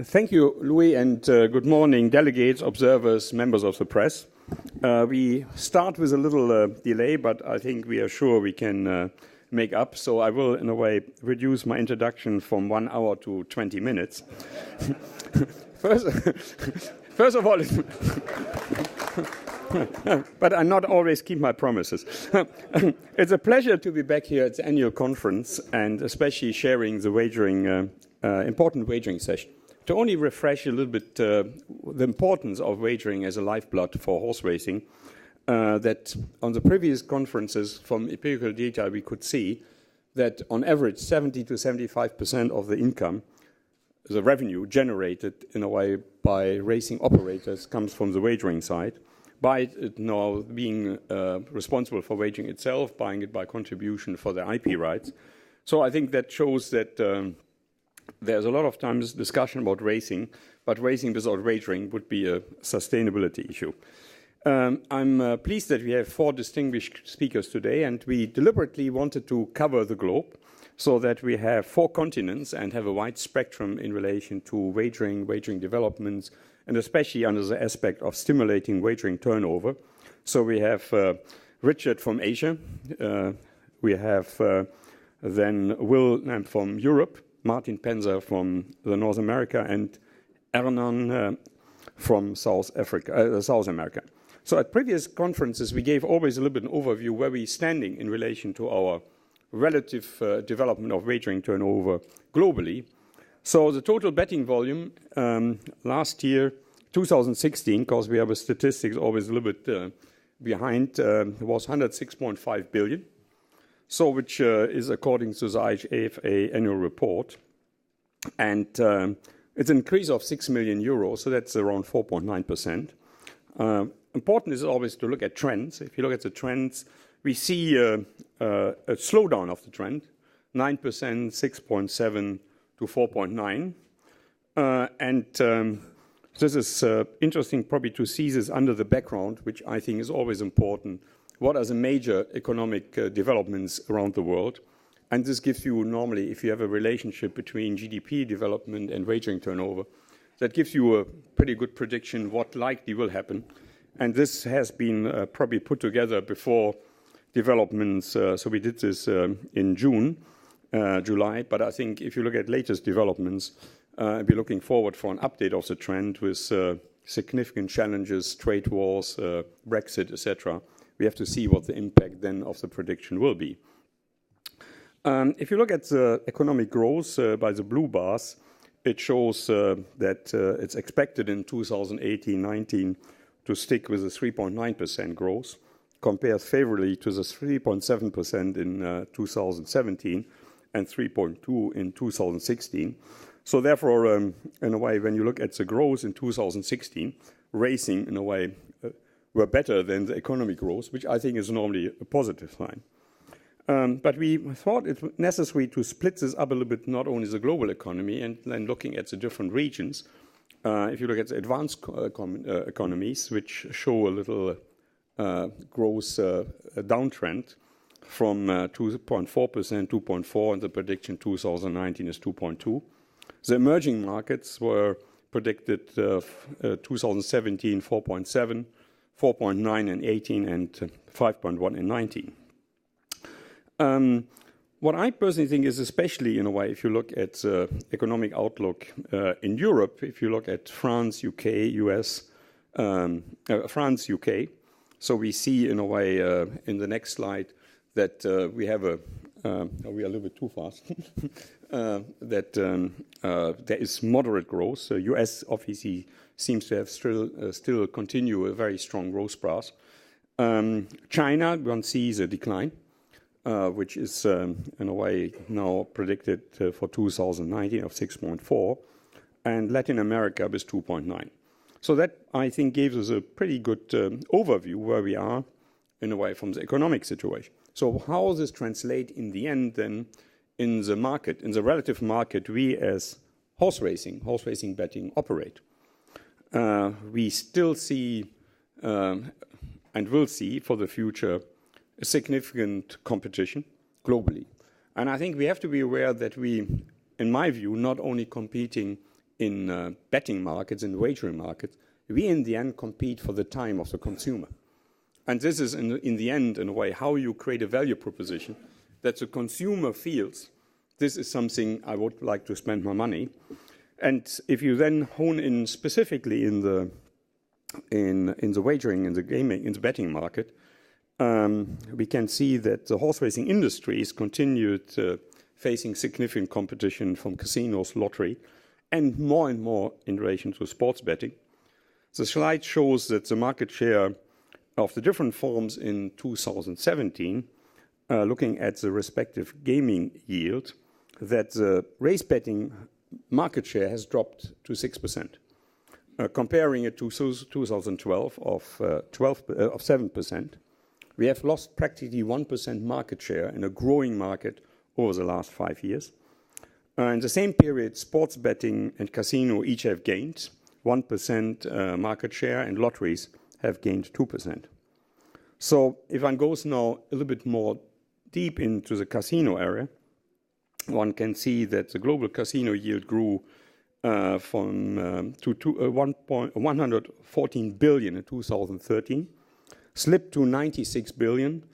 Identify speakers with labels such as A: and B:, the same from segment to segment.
A: Thank you, Louis, and good morning, delegates, observers, members of the press. We start with a little delay, but I think we are sure we can make up. So I will, in a way, reduce my introduction from 1 hour to 20 minutes. First of all, but I not always keep my promises. It's a pleasure to be back here at the annual conference, and especially sharing the wagering, important wagering session. To only refresh a little bit the importance of wagering as a lifeblood for horse racing, that on the previous conferences from empirical data we could see that on average 70 to 75% of the income, the revenue generated in a way by racing operators comes from the wagering side, by it now being responsible for wagering itself, buying it by contribution for the IP rights. So I think that shows that there's a lot of times discussion about racing, but racing without wagering would be a sustainability issue. I'm pleased that we have 4 distinguished speakers today, and we deliberately wanted to cover the globe so that we have 4 continents and have a wide spectrum in relation to wagering developments, and especially under the aspect of stimulating wagering turnover. So we have Richard from Asia, we have then Will from Europe, Martin Penzer from North America, and Ernan from South America. So at previous conferences, we gave always a little bit an overview where we're standing in relation to our relative development of wagering turnover globally. So the total betting volume last year, 2016, because we have a statistics always a little bit behind, was 106.5 billion. So which is according to the IFHA annual report. And it's an increase of 6 million euros, so that's around 4.9%. Important is always to look at trends. If you look at the trends, we see a slowdown of the trend, 9%, 6.7 to 4.9. And this is interesting probably to see this under the background, which I think is always important. What are the major economic developments around the world? And this gives you normally, if you have a relationship between GDP development and wagering turnover, that gives you a pretty good prediction what likely will happen. And this has been probably put together before developments. So we did this in June, July. But I think if you look at latest developments, we're looking forward for an update of the trend with significant challenges, trade wars, Brexit, etc. We have to see what the impact then of the prediction will be. If you look at the economic growth by the blue bars, it shows that it's expected in 2018-19 to stick with a 3.9% growth, compared favorably to the 3.7% in 2017 and 3.2% in 2016. So therefore, in a way, when you look at the growth in 2016, racing, in a way, were better than the economic growth, which I think is normally a positive sign. But we thought it necessary to split this up a little bit, not only the global economy, and then looking at the different regions. If you look at the advanced economies, which show a little growth downtrend from 2.4%, 2.4%, and the prediction 2019 is 2.2%. The emerging markets were predicted 2017 4.7%, 4.9 in 18 and 5.1 in 19. What I personally think is, especially in a way, if you look at the economic outlook in Europe, if you look at France, UK, US, France, UK, so we see in a way in the next slide that we have a, we are a little bit too fast, that there is moderate growth. So US obviously seems to have still continue a very strong growth path. China, one sees a decline, which is in a way now predicted for 2019 of 6.4, and Latin America is 2.9. So that, I think, gives us a pretty good overview where we are in a way from the economic situation. So how does this translate in the end then in the market, in the relative market we as horse racing betting operate? We still see and will see for the future a significant competition globally. And I think we have to be aware that we, in my view, not only competing in betting markets, in wagering markets, we in the end compete for the time of the consumer. And this is in the end, in a way, how you create a value proposition that the consumer feels this is something I would like to spend my money. And if you then hone in specifically in the wagering, in the gaming, in the betting market, we can see that the horse racing industry is continued facing significant competition from casinos, lottery, and more in relation to sports betting. The slide shows that the market share of the different forms in 2017, looking at the respective gaming yield, that the race betting market share has dropped to 6%. Comparing it to 2012 of 7%, we have lost practically 1% market share in a growing market over the last 5 years. In the same period, sports betting and casino each have gained 1% market share, and lotteries have gained 2%. So if one goes now a little bit more deep into the casino area, one can see that the global casino yield grew from 114 billion in 2013, slipped to 96 billion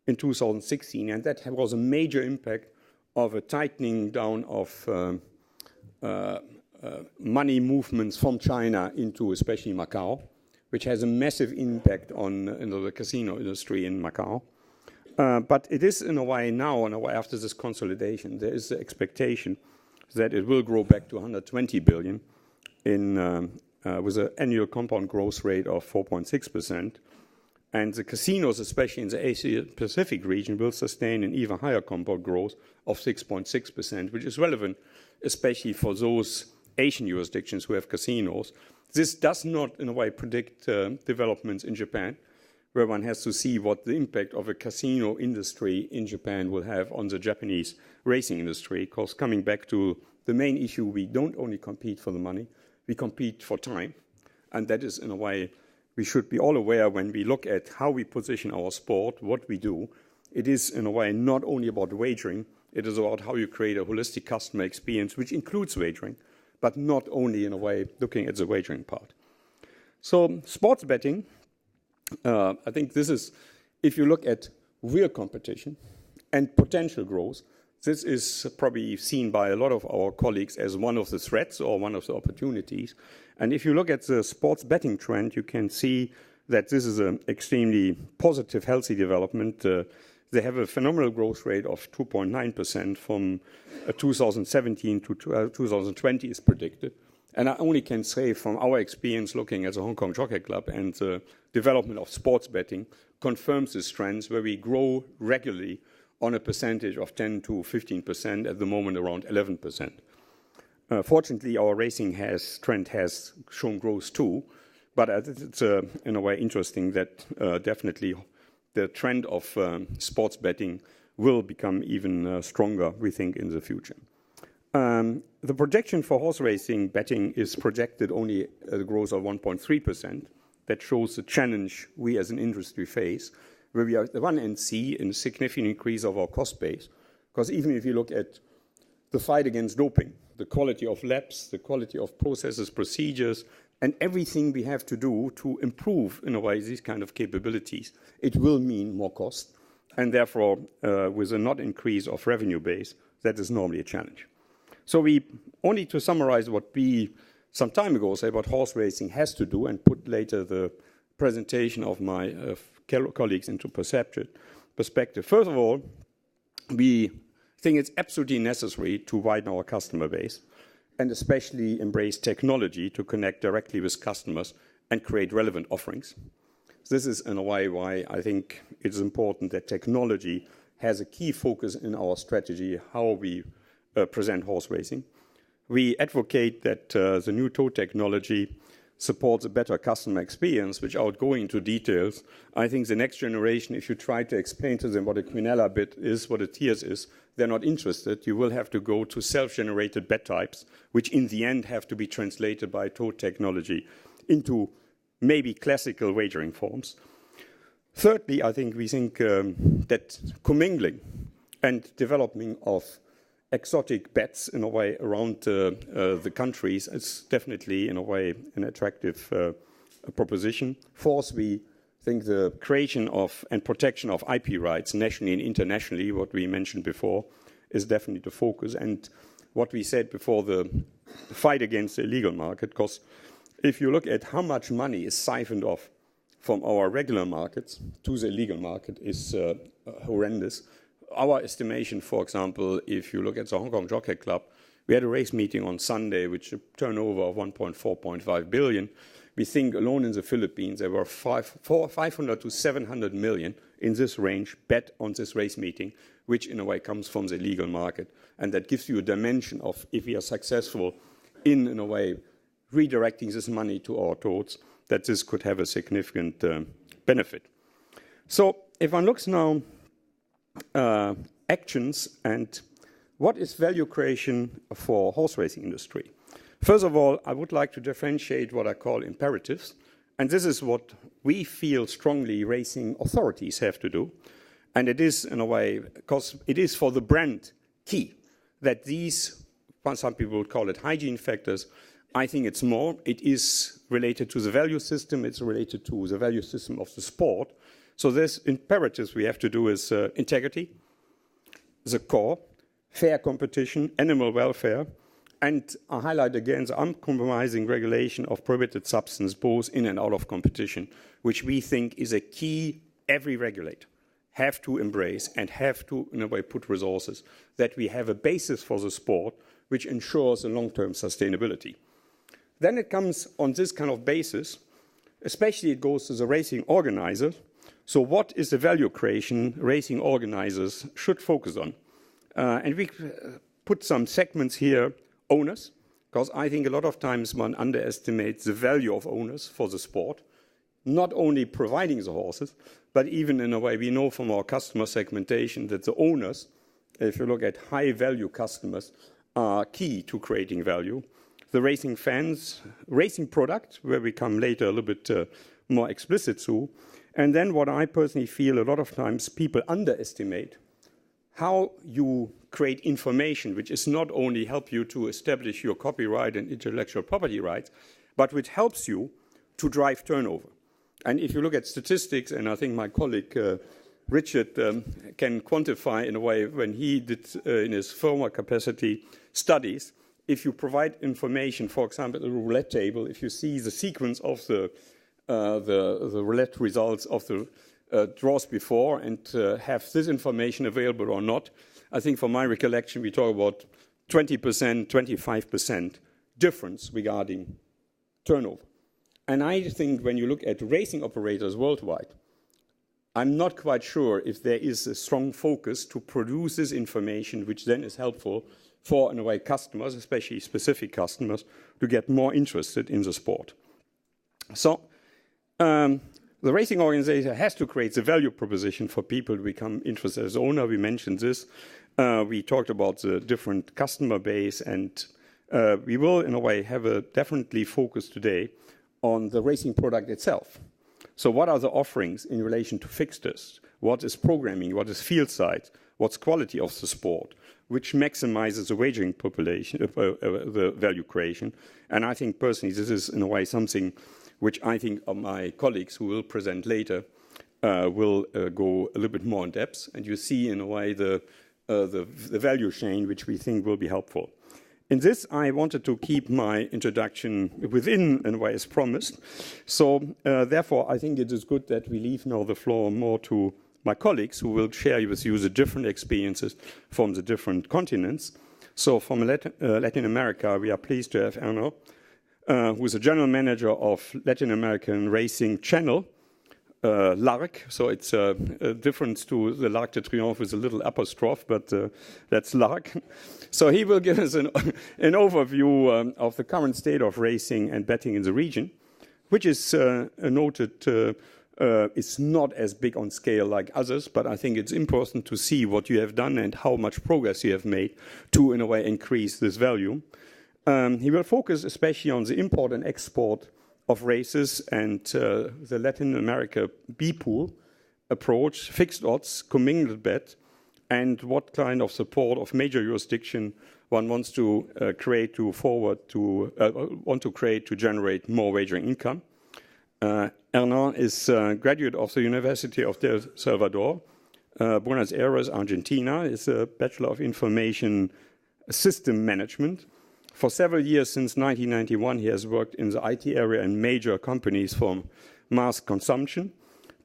A: in 2016, and that was a major impact of a tightening down of money movements from China into especially Macau, which has a massive impact on the casino industry in Macau. But it is in a way now, after this consolidation, there is the expectation that it will grow back to 120 billion with an annual compound growth rate of 4.6%. And the casinos, especially in the Asia-Pacific region, will sustain an even higher compound growth of 6.6%, which is relevant, especially for those Asian jurisdictions who have casinos. This does not, in a way, predict developments in Japan, where one has to see what the impact of a casino industry in Japan will have on the Japanese racing industry. Because coming back to the main issue, we don't only compete for the money, we compete for time. And that is, in a way, we should be all aware when we look at how we position our sport, what we do. It is, in a way, not only about wagering, it is about how you create a holistic customer experience, which includes wagering, but not only, in a way, looking at the wagering part. So sports betting, I think this is, if you look at real competition and potential growth, this is probably seen by a lot of our colleagues as one of the threats or one of the opportunities. And if you look at the sports betting trend, you can see that this is an extremely positive, healthy development. They have a phenomenal growth rate of 2.9% from 2017 to 2020 is predicted. And I only can say from our experience looking at the Hong Kong Jockey Club and the development of sports betting confirms this trend where we grow regularly on a percentage of 10 to 15%, at the moment around 11%. Fortunately, our racing trend has shown growth too, but it's in a way interesting that definitely the trend of sports betting will become even stronger, we think, in the future. The projection for horse racing betting is projected only at a growth of 1.3%. That shows the challenge we as an industry face, where we are at the one end see a significant increase of our cost base. Because even if you look at the fight against doping, the quality of labs, the quality of processes, procedures, and everything we have to do to improve, in a way, these kind of capabilities, it will mean more cost. And therefore, with a not increase of revenue base, that is normally a challenge. So we, only to summarize what we some time ago said what horse racing has to do, and put later the presentation of my colleagues into perspective. First of all, we think it's absolutely necessary to widen our customer base and especially embrace technology to connect directly with customers and create relevant offerings. This is in a way why I think it's important that technology has a key focus in our strategy, how we present horse racing. We advocate that the new tow technology supports a better customer experience, which without going into details, I think the next generation, if you try to explain to them what a Quinella bit is, what a Tiers is, they're not interested. You will have to go to self-generated bet types, which in the end have to be translated by tow technology into maybe classical wagering forms. Thirdly, I think we think that commingling and developing of exotic bets in a way around the countries. It's definitely in a way an attractive proposition. Fourth, we think the creation of and protection of IP rights nationally and internationally, what we mentioned before, is definitely the focus. And what we said before, the fight against the illegal market, because if you look at how much money is siphoned off from our regular markets to the illegal market is horrendous. Our estimation, for example, if you look at the Hong Kong Jockey Club, we had a race meeting on Sunday, which a turnover of 1.4 billion. We think alone in the Philippines, there were 500 to 700 million in this range bet on this race meeting, which in a way comes from the legal market. And that gives you a dimension of if we are successful in a way, redirecting this money to our totes, that this could have a significant benefit. So if one looks now actions and what is value creation for horse racing industry? First of all, I would like to differentiate what I call imperatives. And this is what we feel strongly racing authorities have to do. And it is, in a way, because it is for the brand key that these, some people would call it hygiene factors. I think it's more. It is related to the value system. It's related to the value system of the sport. So there's imperatives we have to do is integrity, the core, fair competition, animal welfare, and I highlight again the uncompromising regulation of prohibited substance both in and out of competition, which we think is a key every regulator have to embrace and have to, in a way, put resources, that we have a basis for the sport which ensures a long-term sustainability. Then it comes on this kind of basis, especially it goes to the racing organizers. So what is the value creation racing organizers should focus on? And we put some segments here, owners, because I think a lot of times one underestimates the value of owners for the sport, not only providing the horses, but even in a way we know from our customer segmentation that the owners, if you look at high value customers, are key to creating value. The racing fans, racing product, where we come later a little bit more explicit to. And then what I personally feel a lot of times people underestimate how you create information which is not only help you to establish your copyright and intellectual property rights, but which helps you to drive turnover. And if you look at statistics, and I think my colleague Richard can quantify in a way when he did in his former capacity studies, if you provide information, for example, the roulette table, if you see the sequence of the roulette results of the draws before and have this information available or not, I think from my recollection we talk about 20%, 25% difference regarding turnover. And I think when you look at racing operators worldwide, I'm not quite sure if there is a strong focus to produce this information which then is helpful for, in a way, customers, especially specific customers, to get more interested in the sport. So the racing organization has to create the value proposition for people to become interested as owner. We mentioned this. We talked about the different customer base, and we will, in a way, have a definitely focus today on the racing product itself. So what are the offerings in relation to fixtures? What is programming? What is field side? What's quality of the sport? Which maximizes the wagering population, the value creation? And I think personally this is in a way something which I think my colleagues who will present later will go a little bit more in depth. And you see in a way the value chain which we think will be helpful. In this, I wanted to keep my introduction within, in a way, as promised. So, therefore, I think it is good that we leave now the floor more to my colleagues who will share with you the different experiences from the different continents. So, from Latin America, we are pleased to have Erno, who is the general manager of Latin American Racing Channel, LARC. So it's a difference to the L'Arc de Triomphe with a little apostrophe, but that's LARC. So he will give us an overview of the current state of racing and betting in the region, which is noted it's not as big on scale like others, but I think it's important to see what you have done and how much progress you have made to, in a way, increase this value. He will focus especially on the import and export of races and the Latin America B-pool approach, fixed odds, commingled bet, and what kind of support of major jurisdiction one wants to create to generate more wagering income. Hernan is a graduate of the University of El Salvador, Buenos Aires, Argentina. Is a Bachelor of Information System Management. For several years, since 1991, he has worked in the IT area in major companies for mass consumption.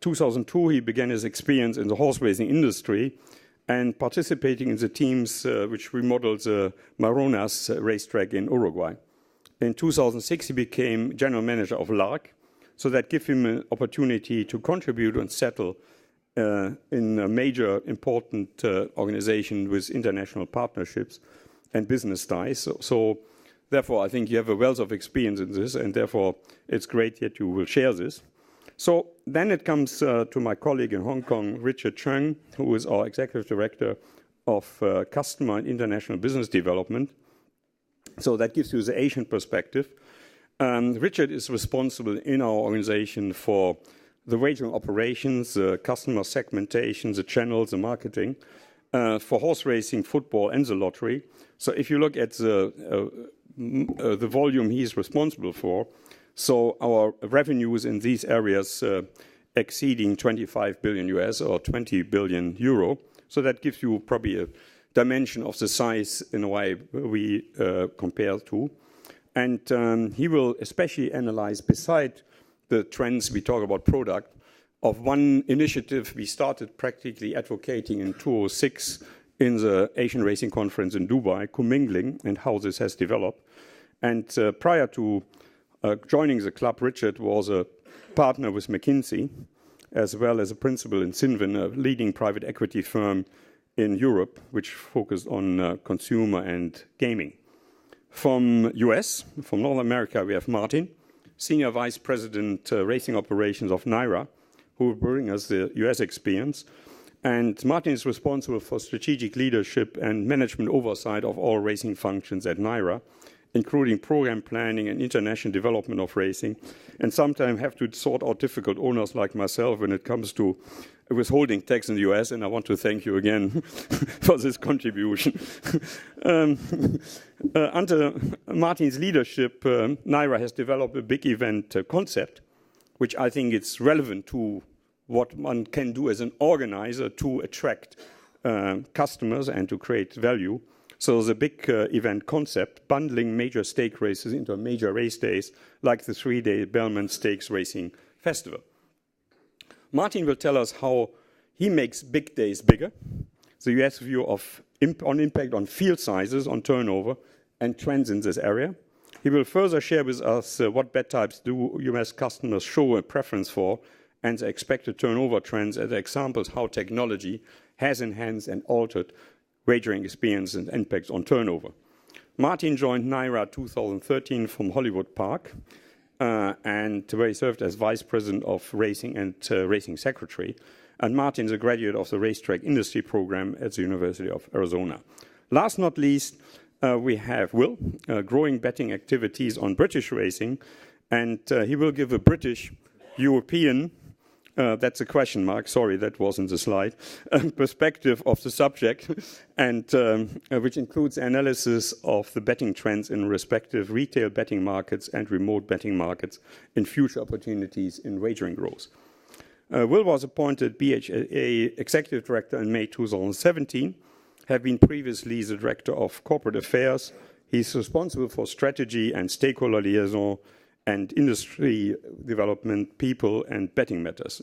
A: 2002, he began his experience in the horse racing industry and participating in the teams which remodeled the Maronas racetrack in Uruguay. In 2006, he became general manager of LARC, so that gave him an opportunity to contribute and settle in a major important organization with international partnerships and business ties. So therefore, I think you have a wealth of experience in this, and therefore it's great that you will share this. So then it comes to my colleague in Hong Kong, Richard Cheung, who is our Executive Director of Customer and International Business Development. So that gives you the Asian perspective. Richard is responsible in our organization for the wagering operations, customer segmentation, the channels, the marketing, for horse racing, football, and the lottery. So if you look at the volume he's responsible for, so our revenues in these areas exceeding 25 billion US or 20 billion euro. So that gives you probably a dimension of the size in a way we compare to. And he will especially analyze, beside the trends we talk about product, of one initiative we started practically advocating in 2006 in the Asian Racing Conference in Dubai, commingling, and how this has developed. And prior to joining the club, Richard was a partner with McKinsey, as well as a principal in Cinven, a leading private equity firm in Europe, which focused on consumer and gaming. From US, from North America, we have Martin, Senior Vice President Racing Operations of NYRA, who will bring us the US experience. And Martin is responsible for strategic leadership and management oversight of all racing functions at NYRA, including program planning and international development of racing, and sometimes have to sort out difficult owners like myself when it comes to withholding tax in the US, and I want to thank you again for this contribution. Under Martin's leadership, NYRA has developed a big event concept, which I think is relevant to what one can do as an organizer to attract customers and to create value. So the big event concept, bundling major stake races into major race days, like the 3-day Belmont Stakes Racing Festival. Martin will tell us how he makes big days bigger, the US view of impact on field sizes, on turnover, and trends in this area. He will further share with us what bet types do US customers show a preference for, and the expected turnover trends as examples how technology has enhanced and altered wagering experience and impacts on turnover. Martin joined NYRA 2013 from Hollywood Park, and where he served as Vice President of Racing and Racing Secretary. And Martin is a graduate of the Racetrack Industry Program at the University of Arizona. Last not least, we have Will, growing betting activities on British racing, and he will give a British European, that's a question mark, sorry, that wasn't the slide, perspective of the subject, and which includes analysis of the betting trends in respective retail betting markets and remote betting markets in future opportunities in wagering growth. Will was appointed BHA Executive Director in May 2017, have been previously the Director of Corporate Affairs. He's responsible for strategy and stakeholder liaison and industry development, people, and betting matters.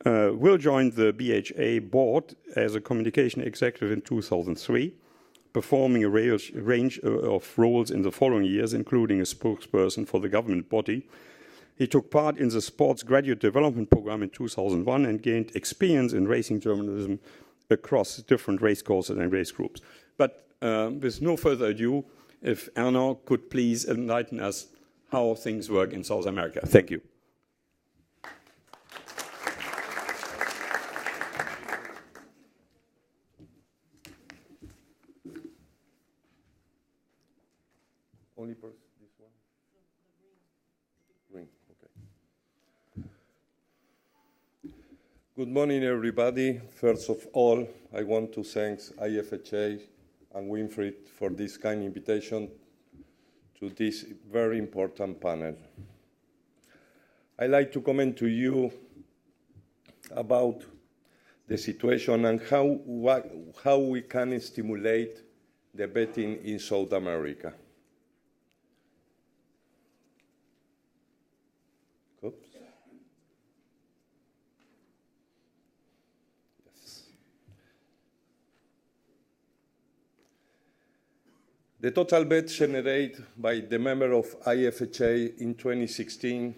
A: Will joined the BHA board as a communication executive in 2003, performing a range of roles in the following years, including a spokesperson for the government body. He took part in the Sports Graduate Development Program in 2001 and gained experience in racing journalism across different race courses and race groups. But with no further ado, if Hernan could please enlighten us how things work in South America. Thank you. Only this one? Green, okay.
B: Good morning, everybody. First of all, I want to thank IFHA and Winfried for this kind invitation to this very important panel. I'd like to comment to you about the situation and how we can stimulate the betting in South America. Oops. Yes. The total bet generated by the member of IFHA in 2016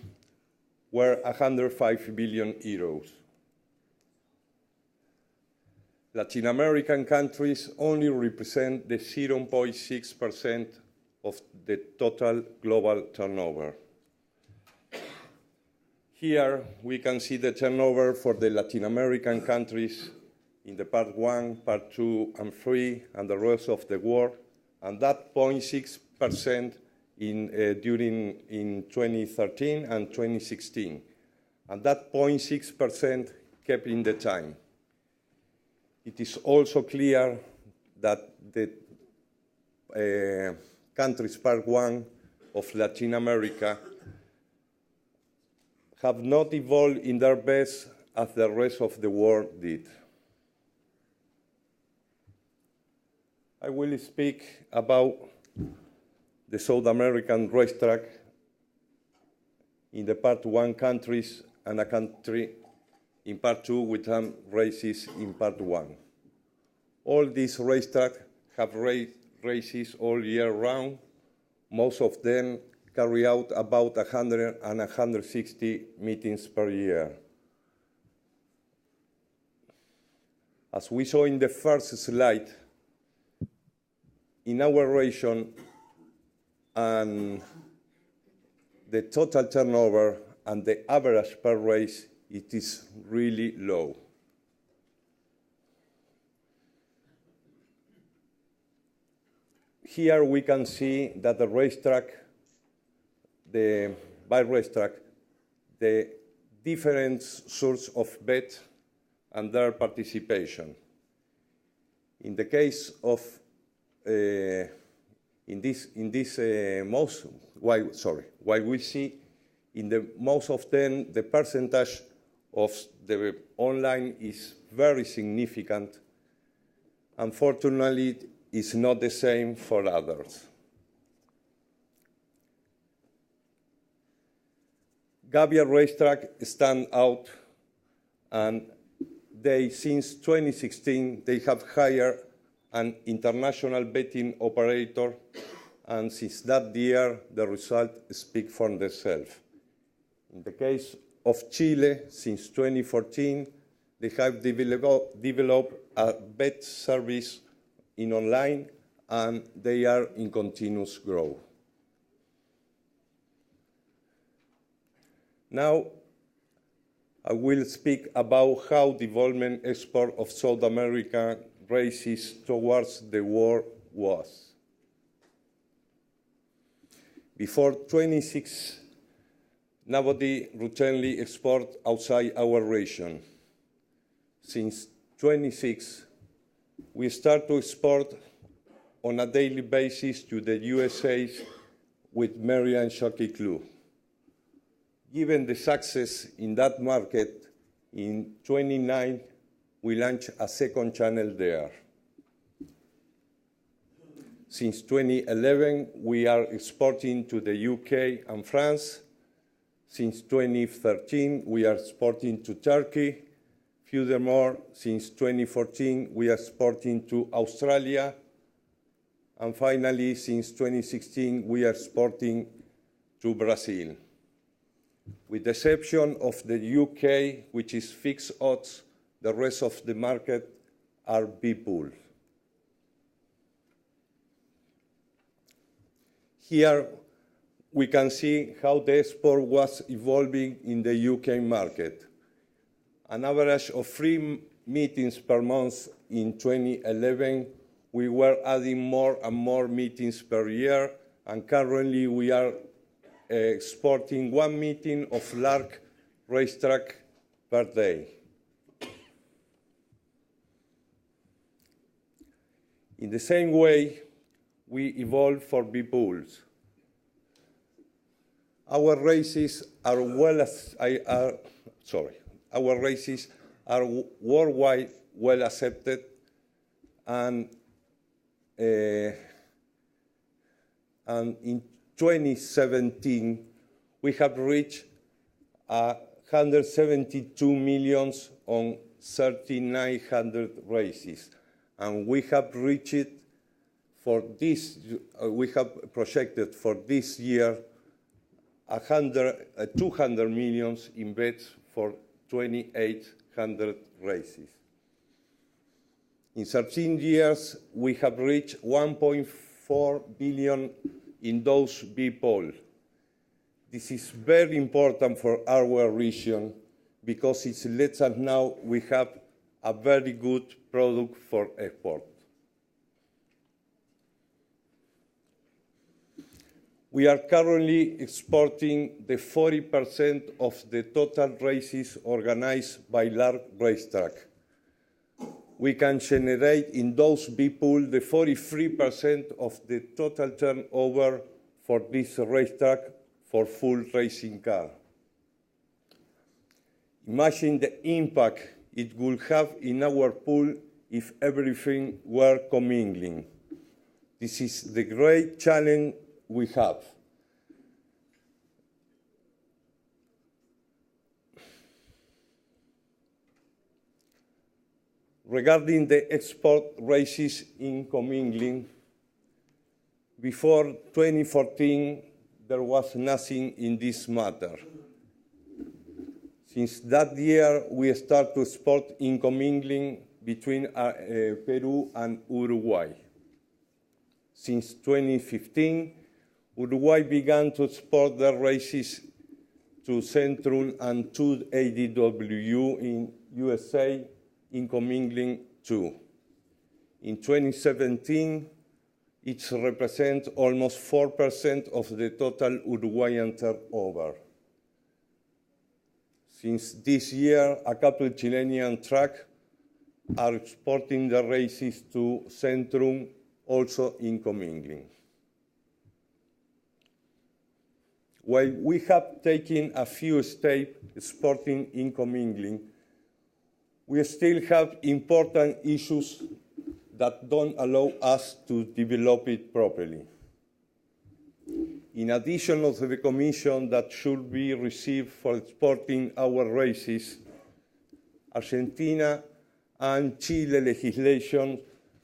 B: were 105 billion euros. Latin American countries only represent the 0.6% of the total global turnover. Here we can see the turnover for the Latin American countries in the part 1, part 2, and 3, and the rest of the world, and that 0.6% in 2013 and 2016, and that 0.6% kept in the time. It is also clear that the countries part 1 of Latin America have not evolved in their best as the rest of the world did. I will speak about the South American racetrack in the part 1 countries and a country in part 2 with some races in part 1. All these racetracks have races all year round. Most of them carry out about 100 and 160 meetings per year. As we saw in the first slide, in our region, and the total turnover and the average per race, it is really low. Here we can see that the racetrack, by racetrack, the different sources of bet and their participation. In the case of while we see in the most of them the percentage of the online is very significant. Unfortunately, it's not the same for others. Gavia Racetrack stand out, and since 2016, they have hired an international betting operator, and since that year, the results speak for themselves. In the case of Chile, since 2014, they have developed a bet service in online, and they are in continuous growth. Now, I will speak about how development export of South American races towards the world was. Before 26, nobody routinely export outside our region. Since 26, we start to export on a daily basis to the USA with Maryland Jockey Club. Given the success in that market, in 29, we launched a second channel there. Since 2011, we are exporting to the UK and France. Since 2013, we are exporting to Turkey. Furthermore, since 2014, we are exporting to Australia. And finally, since 2016, we are exporting to Brazil. With the exception of the UK, which is fixed odds, the rest of the market are B-pool. Here, we can see how the export was evolving in the UK market. An average of 3 meetings per month in 2011, we were adding more and more meetings per year, and currently we are exporting 1 meeting of large racetrack per day. In the same way, we evolve for B-pools. Our races are worldwide well accepted, and in 2017 we have reached 172 million on 3,900 races, and we have reached for this. We have projected for this year 200 million in bets for 2,800 races. In 13 years, we have reached 1.4 billion in those B-pools. This is very important for our region because it lets us know we have a very good product for export. We are currently exporting the 40% of the total races organized by large racetrack. We can generate in those B-pools the 43% of the total turnover for this racetrack for full racing car. Imagine the impact it would have in our pool if everything were commingling. This is the great challenge we have. Regarding the export races in commingling, before 2014, there was nothing in this matter. Since that year, we started to export in commingling between Peru and Uruguay. Since 2015, Uruguay began to export their races to Centrum and to ADW in USA in commingling too. In 2017, it represents almost 4% of the total Uruguayan turnover. Since this year, a couple Chilean tracks are exporting the races to Centrum, also in commingling. While we have taken a few steps exporting in commingling, we still have important issues that don't allow us to develop it properly. In addition to the commission that should be received for exporting our races, Argentina and Chile legislation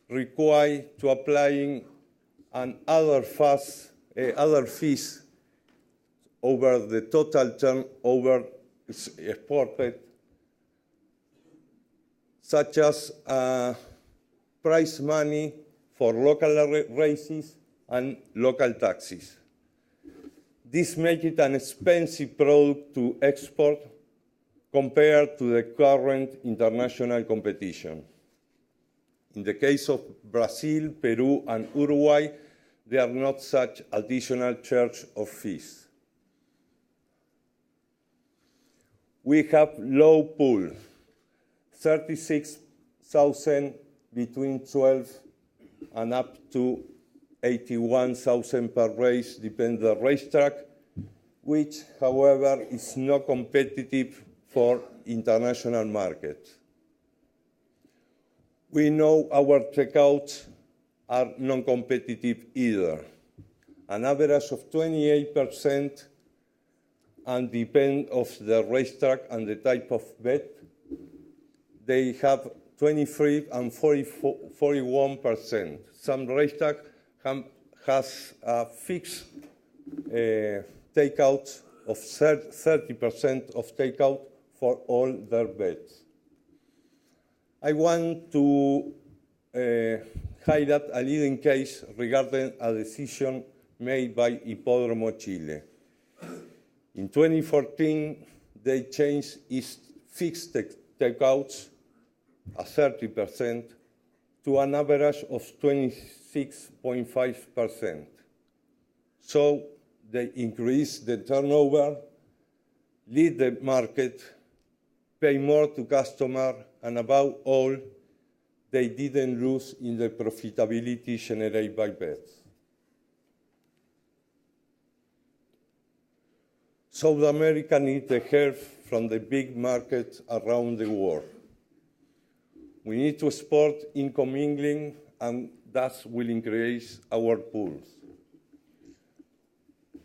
B: require to applying other fees over the total turnover exported, such as prize money for local races and local taxes. This makes it an expensive product to export compared to the current international competition. In the case of Brazil, Peru, and Uruguay, there are not such additional charge of fees. We have low pool, 36,000 between 12 and up to 81,000 per race, depending on the racetrack, which, however, is not competitive for international markets. We know our takeouts are non-competitive either. An average of 28%, and depend of the racetrack and the type of bet, they have 23 and 41%. Some racetrack has a fixed takeout of 30% of takeout for all their bets. I want to highlight a leading case regarding a decision made by Hipódromo Chile. In 2014, they changed its fixed takeouts, 30%, to an average of 26.5%. So they increased the turnover, lead the market, pay more to customers, and above all, they didn't lose in the profitability generated by bets. South America needs the help from the big markets around the world. We need to export intermingling, and that will increase our pools.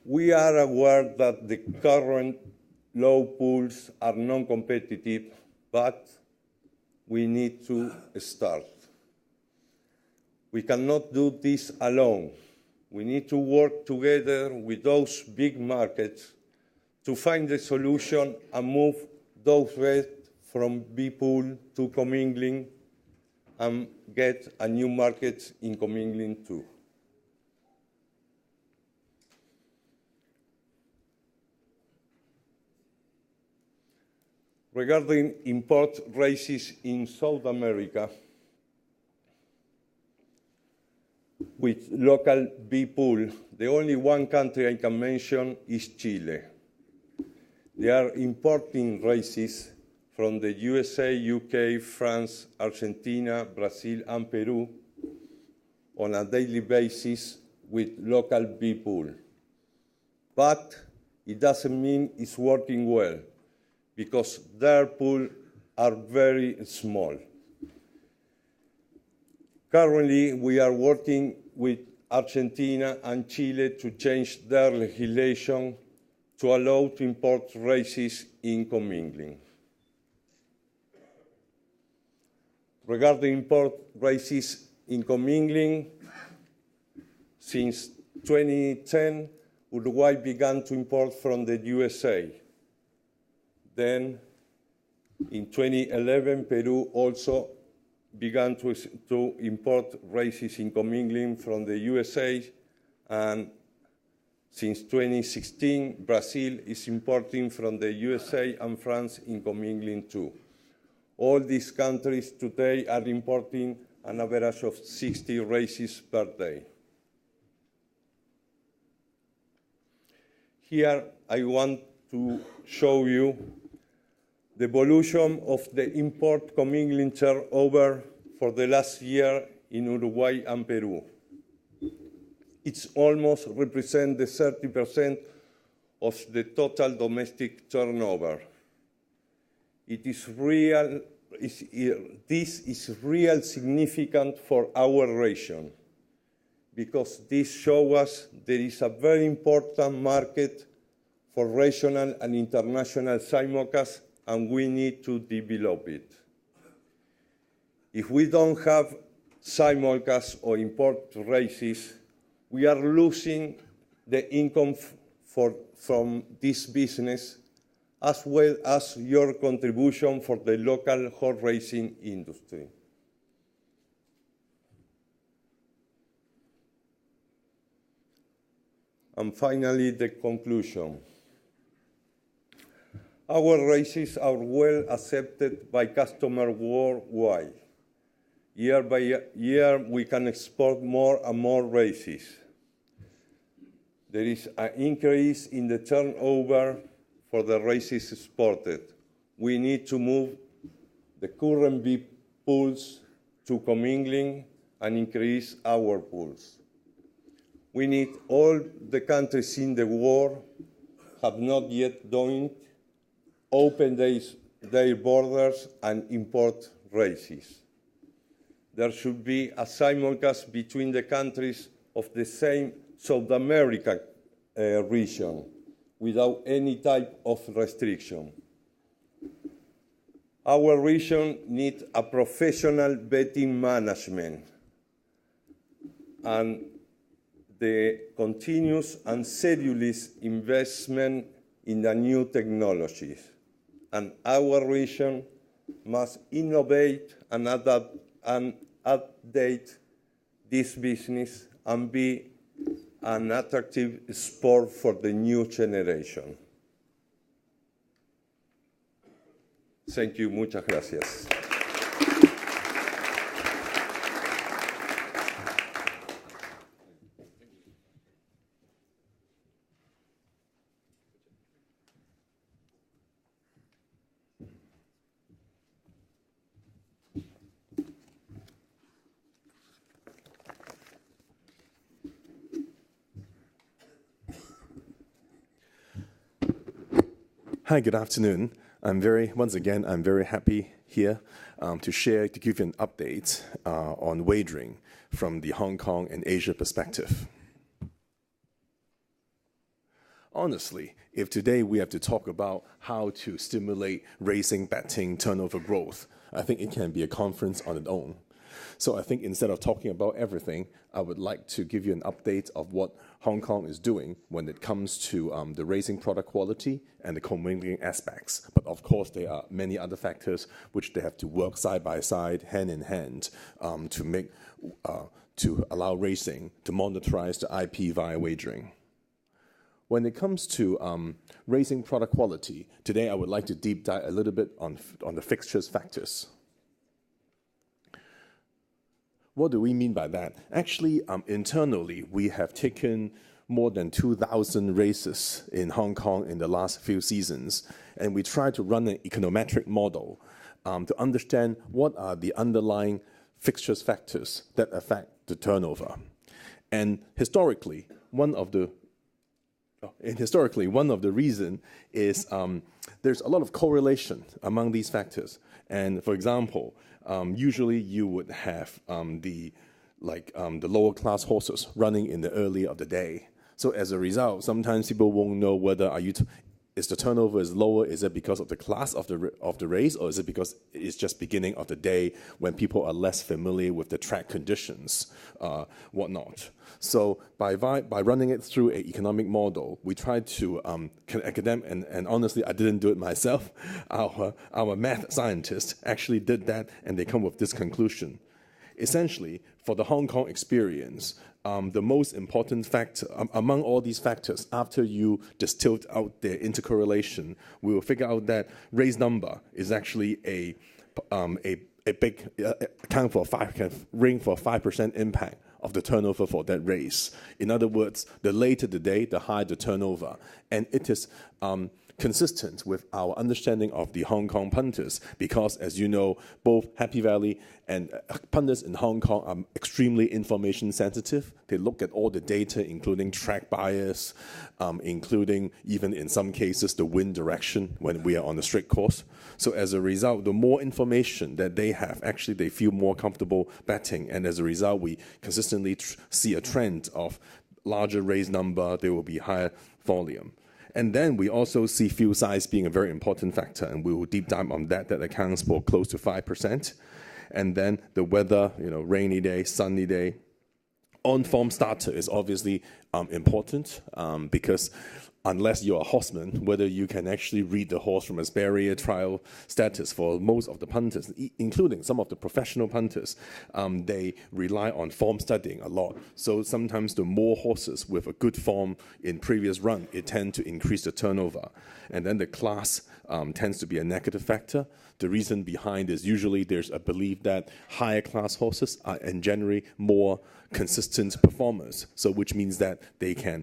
B: We are aware that the current low pools are non-competitive, but we need to start. We cannot do this alone. We need to work together with those big markets to find a solution and move those bets from B-pool to commingling and get a new market in commingling too. Regarding import races in South America, with local B-pool, the only one country I can mention is Chile. They are importing races from the USA, UK, France, Argentina, Brazil, and Peru on a daily basis with local B-pool. But it doesn't mean it's working well, because their pools are very small. Currently, we are working with Argentina and Chile to change their legislation to allow to import races in commingling. Regarding import races in commingling, since 2010, Uruguay began to import from the USA. Then, in 2011, Peru also began to import races in commingling from the USA, and since 2016, Brazil is importing from the USA and France in commingling too. All these countries today are importing an average of 60 races per day. Here, I want to show you the evolution of the import commingling turnover for the last year in Uruguay and Peru. It almost represents the 30% of the total domestic turnover. This is real significant for our region, because this shows us there is a very important market for regional and international simulcast, and we need to develop it. If we don't have simulcast or import races, we are losing the income from this business, as well as your contribution for the local horse racing industry. And finally, the conclusion. Our races are well accepted by customers worldwide. Year by year, we can export more and more races. There is an increase in the turnover for the races exported. We need to move the current B pools to commingling and increase our pools. We need all the countries in the world have not yet done it, open their borders and import races. There should be a simulcast between the countries of the same South America region without any type of restriction. Our region needs a professional betting management and the continuous and serious investment in the new technologies. And our region must innovate and adapt and update this business and be an attractive sport for the new generation. Thank you. Muchas gracias.
C: Hi, good afternoon. Once again, I'm very happy here to give you an update on wagering from the Hong Kong and Asia perspective. Honestly, if today we have to talk about how to stimulate racing betting turnover growth, I think it can be a conference on its own. So I think instead of talking about everything, I would like to give you an update of what Hong Kong is doing when it comes to the racing product quality and the commingling aspects. But of course, there are many other factors which they have to work side by side, hand in hand, to allow racing to monetize the IP via wagering. When it comes to racing product quality, today I would like to deep dive a little bit on the fixtures factors. What do we mean by that? Actually, internally, we have taken more than 2,000 races in Hong Kong in the last few seasons, and we try to run an econometric model to understand what are the underlying fixtures factors that affect the turnover. And historically, one of the reasons is there's a lot of correlation among these factors. And for example, usually you would have the lower class horses running in the early of the day. So as a result, sometimes people won't know whether is the turnover is lower, is it because of the class of the race, or is it because it's just beginning of the day when people are less familiar with the track conditions, whatnot. So by running it through an economic model, we tried to academic, and honestly, I didn't do it myself. Our math scientists actually did that, and they come with this conclusion. Essentially, for the Hong Kong experience, the most important factor among all these factors, after you distilled out their intercorrelation, we will figure out that race number is actually a big account for can ring for 5% impact of the turnover for that race. In other words, the later the day, the higher the turnover, and it is consistent with our understanding of the Hong Kong punters, because as you know, both Happy Valley and punters in Hong Kong are extremely information sensitive. They look at all the data, including track bias, including even in some cases the wind direction when we are on the straight course. So as a result, the more information that they have, actually they feel more comfortable betting, and as a result, we consistently see a trend of larger race number, there will be higher volume. And then we also see field size being a very important factor, and we will deep dive on that. That accounts for close to 5%. And then the weather, rainy day, sunny day. On-form starter is obviously important because unless you're a horseman, whether you can actually read the horse from its barrier trial status for most of the punters, including some of the professional punters, they rely on form studying a lot. So sometimes the more horses with a good form in previous run, it tends to increase the turnover. And then the class tends to be a negative factor. The reason behind is usually there's a belief that higher class horses are in generally more consistent performers. So which means that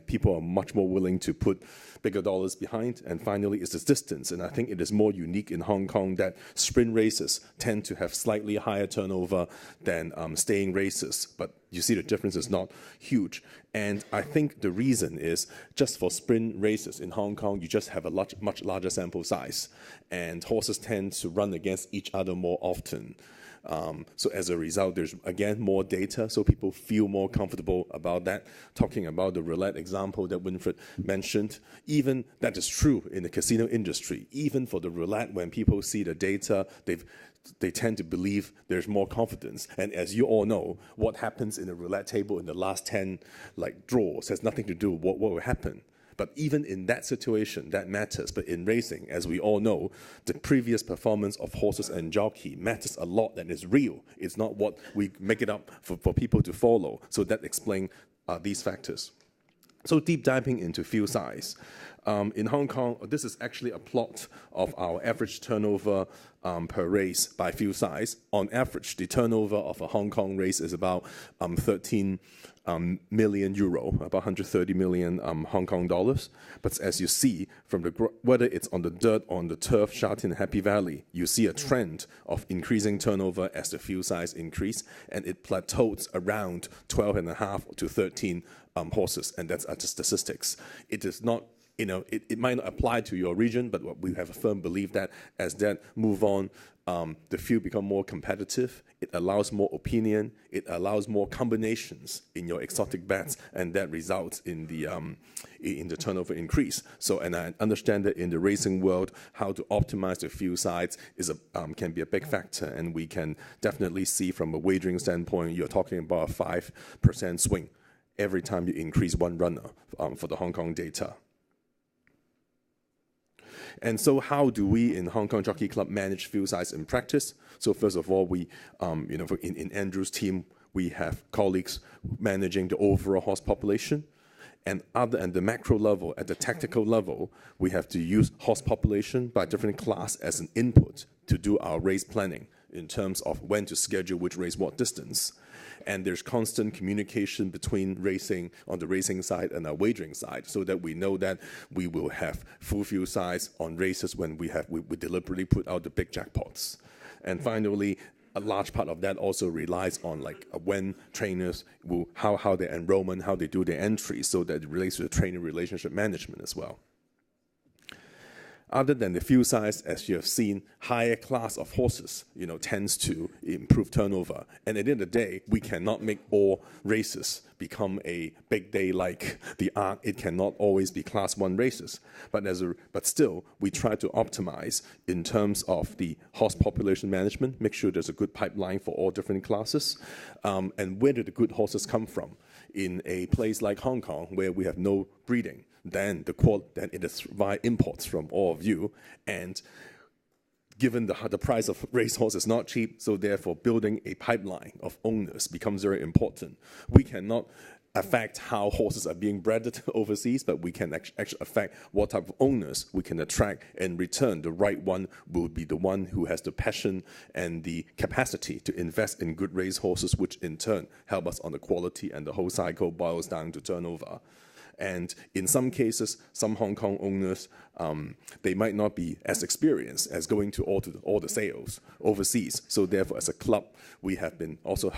C: people are much more willing to put bigger dollars behind. And finally, it's the distance. And I think it is more unique in Hong Kong that sprint races tend to have slightly higher turnover than staying races. But you see the difference is not huge. And I think the reason is just for sprint races in Hong Kong, you just have a much larger sample size. And horses tend to run against each other more often. So as a result, there's, again, more data, so people feel more comfortable about that. Talking about the roulette example that Winfred mentioned, even that is true in the casino industry. Even for the roulette, when people see the data, they tend to believe there's more confidence. And as you all know, what happens in the roulette table in the last 10 draws has nothing to do with what will happen. But even in that situation, that matters. But in racing, as we all know, the previous performance of horses and jockey matters a lot and is real. It's not what we make it up for people to follow. So that explains these factors. So deep diving into field size. In Hong Kong, this is actually a plot of our average turnover per race by field size. On average, the turnover of a Hong Kong race is about 13 million euro, about 130 million Hong Kong dollars. But as you see, from whether it's on the dirt or on the turf, Sha Tin, Happy Valley, you see a trend of increasing turnover as the field size increase, and it plateaus around 12.5 to 13 horses, and that's just statistics. It is not it might not apply to your region, but we have a firm belief that as that move on, the field become more competitive. It allows more opinion. It allows more combinations in your exotic bets, and that results in the turnover increase. So, and I understand that in the racing world, how to optimize the field size can be a big factor, and we can definitely see from a wagering standpoint, you're talking about a 5% swing every time you increase one runner for the Hong Kong data. And so how do we in Hong Kong Jockey Club manage field size in practice? So first of all, we, in Andrew's team, we have colleagues managing the overall horse population. And at the macro level, at the tactical level, we have to use horse population by different class as an input to do our race planning in terms of when to schedule which race, what distance. And there's constant communication between racing on the racing side and our wagering side, so that we know that we will have full field size on races when we deliberately put out the big jackpots. And finally, a large part of that also relies on when trainers will, how their enrollment, how they do their entry, so that it relates to the trainer relationship management as well. Other than the field size, as you have seen, higher class of horses, tends to improve turnover. And at the end of the day, we cannot make all races become a big day like the Arc. It cannot always be Class 1 races. But still, we try to optimize in terms of the horse population management, make sure there's a good pipeline for all different classes. And where do the good horses come from? In a place like Hong Kong, where we have no breeding, then it is via imports from all of you, and given the price of racehorse is not cheap, so therefore building a pipeline of owners becomes very important. We cannot affect how horses are being bred overseas, but we can actually affect what type of owners we can attract. In return, the right one will be the one who has the passion and the capacity to invest in good racehorses, which in turn help us on the quality, and the whole cycle boils down to turnover. And in some cases, some Hong Kong owners, they might not be as experienced as going to all the sales overseas. So therefore, as a club, we have been also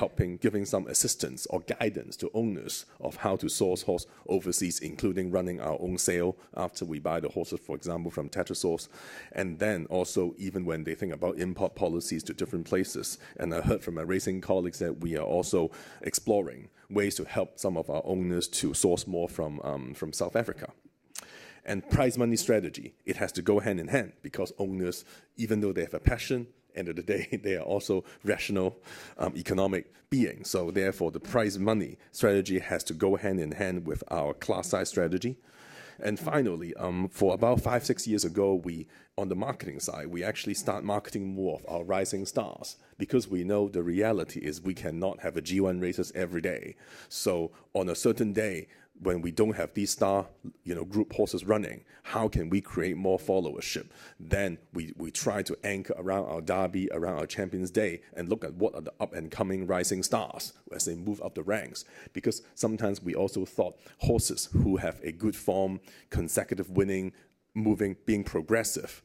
C: giving some assistance or guidance to owners of how to source horse overseas, including running our own sale after we buy the horses, for example, from Tetrasource. And then also, even when they think about import policies to different places. And I heard from my racing colleagues that we are also exploring ways to help some of our owners to source more from South Africa. And prize money strategy, it has to go hand in hand, because owners, even though they have a passion, end of the day, they are also rational economic beings. So therefore, the prize money strategy has to go hand in hand with our class size strategy. And finally, for about 5-6 years ago, on the marketing side, we actually start marketing more of our rising stars, because we know the reality is we cannot have a G1 races every day. So on a certain day, when we don't have these star, group horses running, how can we create more followership? Then we try to anchor around our derby, around our Champions Day, and look at what are the up-and-coming rising stars as they move up the ranks. Because sometimes we also thought horses who have a good form, consecutive winning, being progressive,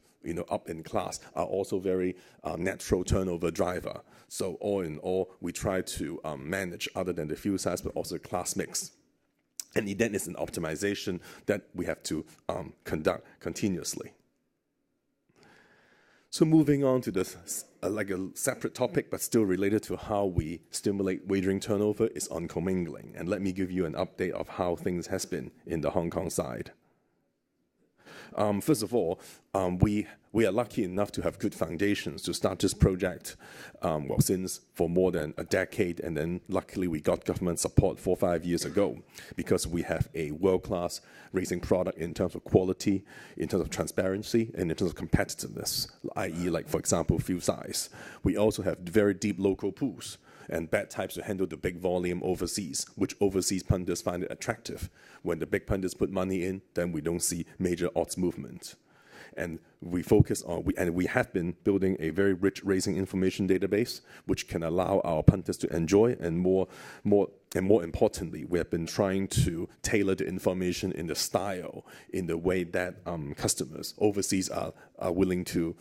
C: up in class, are also very natural turnover driver. So all in all, we try to manage, other than the field size, but also class mix. And then it's an optimization that we have to conduct continuously. So moving on to this, a separate topic, but still related to how we stimulate wagering turnover, is on commingling. And let me give you an update of how things has been in the Hong Kong side. First of all, we are lucky enough to have good foundations to start this project, since for more than a decade, and then luckily we got government support 4 or 5 years ago, because we have a world-class racing product in terms of quality, in terms of transparency, and in terms of competitiveness, i.e. for example, field size. We also have very deep local pools and bet types to handle the big volume overseas, which overseas punters find it attractive. When the big punters put money in, then we don't see major odds movement. And we focus on, we have been building a very rich racing information database, which can allow our punters to enjoy, and more importantly, we have been trying to tailor the information in the style, in the way that customers overseas are willing to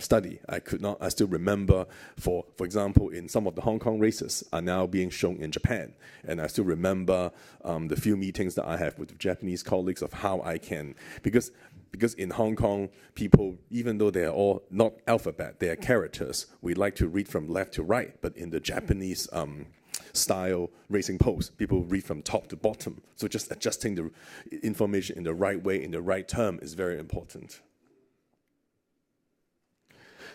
C: study. I still remember, for example, in some of the Hong Kong races are now being shown in Japan, and I still remember the few meetings that I have with Japanese colleagues of how I can, because in Hong Kong, people, even though they are all not alphabet, they are characters. We like to read from left to right, but in the Japanese style racing post, people read from top to bottom. So just adjusting the information in the right way, in the right term, is very important.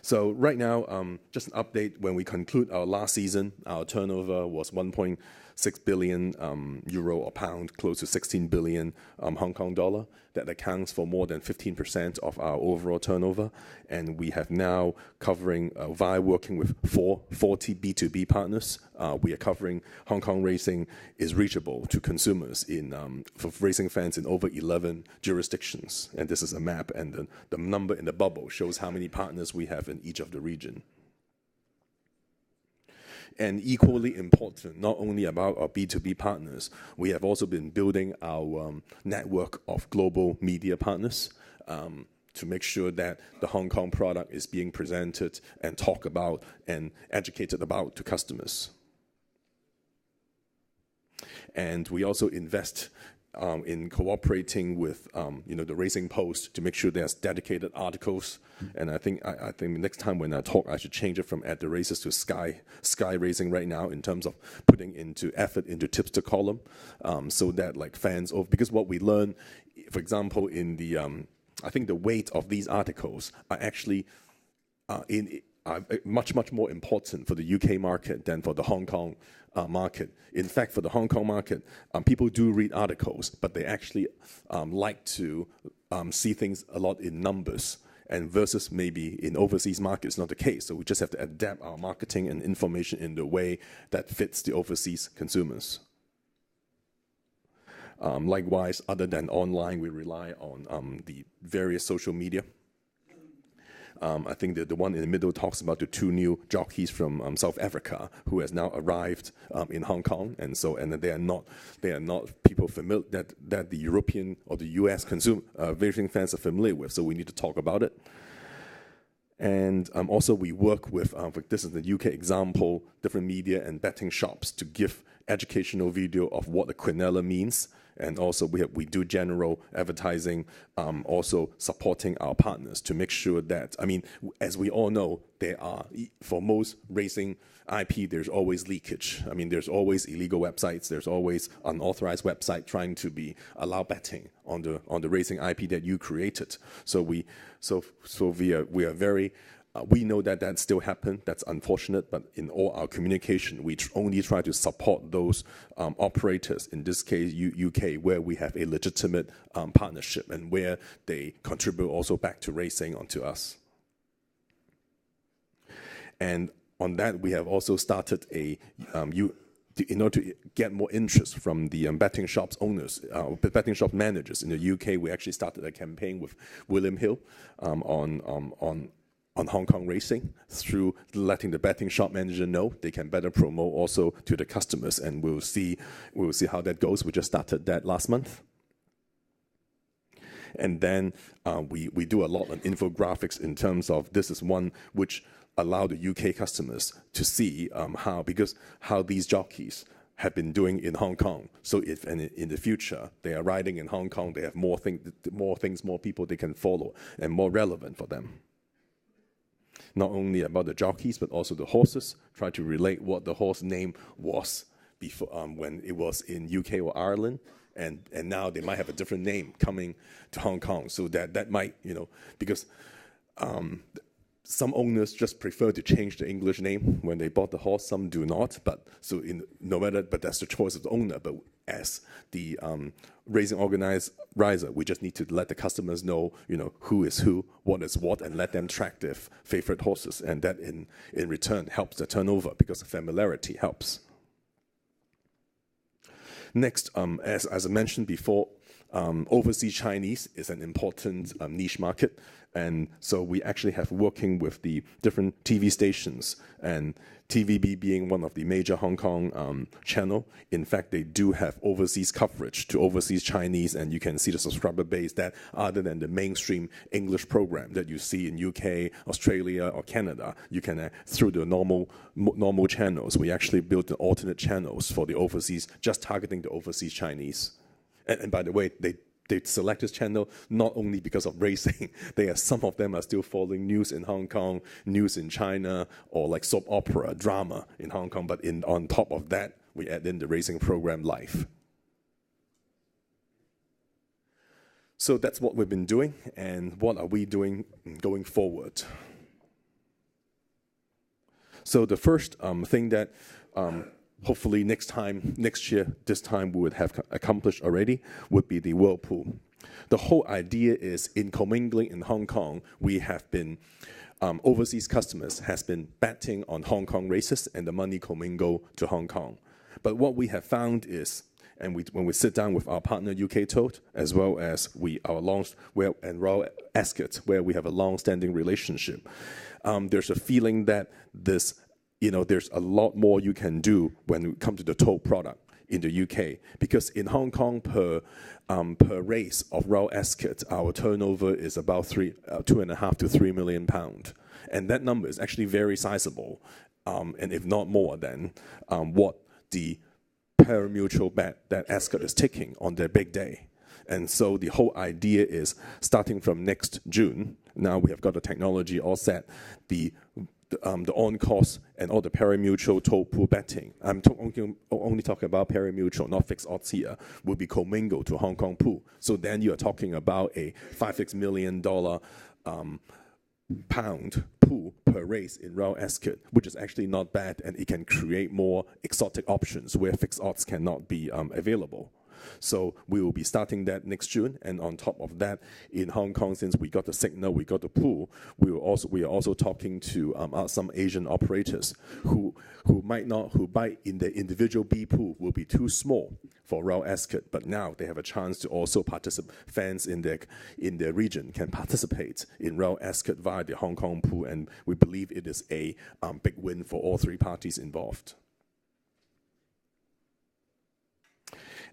C: So right now, just an update, when we conclude our last season, our turnover was 1.6 billion euro or pound, close to 16 billion Hong Kong dollar. That accounts for more than 15% of our overall turnover. And we have now covering, via working with 40 B2B partners, we are covering Hong Kong racing is reachable to consumers for racing fans in over 11 jurisdictions. And this is a map, and the number in the bubble shows how many partners we have in each of the region. And equally important, not only about our B2B partners, we have also been building our network of global media partners to make sure that the Hong Kong product is being presented and talked about and educated about to customers. And we also invest in cooperating with the Racing Post to make sure there's dedicated articles. And I think next time when I talk, I should change it from At the Races to Sky Racing right now, in terms of putting into effort into tipster column, so that like fans of, because what we learn, for example, in the I think the weight of these articles are actually much more important for the UK market than for the Hong Kong market. In fact, for the Hong Kong market, people do read articles, but they actually like to see things a lot in numbers. And versus maybe in overseas markets, not the case. So we just have to adapt our marketing and information in the way that fits the overseas consumers. Likewise, other than online, we rely on the various social media. I think that the one in the middle talks about the 2 new jockeys from South Africa who has now arrived in Hong Kong, and they are not people familiar that the European or the US racing fans are familiar with. So we need to talk about it. And also we work with, this is the UK example, different media and betting shops to give educational video of what the quinella means. And also we do general advertising, also supporting our partners to make sure that, I mean, as we all know, there are, for most racing IP, there's always leakage. I mean, there's always illegal websites, there's always unauthorized website trying to allow betting on the racing IP that you created. So we are very, we know that still happens. That's unfortunate, but in all our communication, we only try to support those operators, in this case, UK, where we have a legitimate partnership and where they contribute also back to racing onto us. And on that, we have also started in order to get more interest from the betting shops owners, betting shop managers in the UK, we actually started a campaign with William Hill on Hong Kong racing, through letting the betting shop manager know they can better promote also to the customers, and we'll see how that goes. We just started that last month. And then we do a lot on infographics, in terms of, this is one which allow the UK customers to see how these jockeys have been doing in Hong Kong. So if in the future they are riding in Hong Kong, they have more people they can follow, and more relevant for them. Not only about the jockeys, but also the horses. Try to relate what the horse name was before, when it was in UK or Ireland, and now they might have a different name coming to Hong Kong. So that might, because some owners just prefer to change the English name when they bought the horse. Some do not. But that's the choice of the owner. But as the racing organizer, we just need to let the customers know, who is who, what is what, and let them track their favorite horses. And that in return helps the turnover, because the familiarity helps. Next, as I mentioned before, overseas Chinese is an important niche market. And so we actually have working with the different TV stations, and TVB being one of the major Hong Kong channel. In fact, they do have overseas coverage to overseas Chinese, and you can see the subscriber base that other than the mainstream English program that you see in UK, Australia, or Canada, you can, through the normal channels, we actually built the alternate channels for the overseas, just targeting the overseas Chinese. And by the way, they select this channel not only because of racing. Some of them are still following news in Hong Kong, news in China, or like soap opera, drama in Hong Kong. But on top of that, we add in the racing program live. So that's what we've been doing, and what are we doing going forward? So the first thing that hopefully next year, this time we would have accomplished already, would be the whirlpool. The whole idea is in commingling in Hong Kong, we have been, overseas customers has been betting on Hong Kong races and the money commingle to Hong Kong. But what we have found is, and when we sit down with our partner UK Tote, as well as and Royal Ascot, where we have a long-standing relationship, there's a feeling that there's a lot more you can do when it comes to the toll product in the UK. Because in Hong Kong, per race of Royal Ascot, our turnover is about £2.5 to £3 million. And that number is actually very sizable, and if not more than what the pari-mutuel bet that Ascot is taking on their big day. And so the whole idea is, starting from next June, now we have got the technology all set, the on-course and all the pari-mutuel toll pool betting, I'm only talking about pari-mutuel, not fixed odds here, will be commingled to Hong Kong pool. So then you're talking about a $5-6 million pound pool per race in Royal Ascot, which is actually not bad, and it can create more exotic options where fixed odds cannot be available. So we will be starting that next June, and on top of that, in Hong Kong, since we got the signal, we got the pool, we are also talking to some Asian operators who buy in the individual B pool will be too small for Royal Ascot, but now they have a chance to also participate. Fans in their region can participate in Royal Ascot via the Hong Kong pool, and we believe it is a big win for all three parties involved.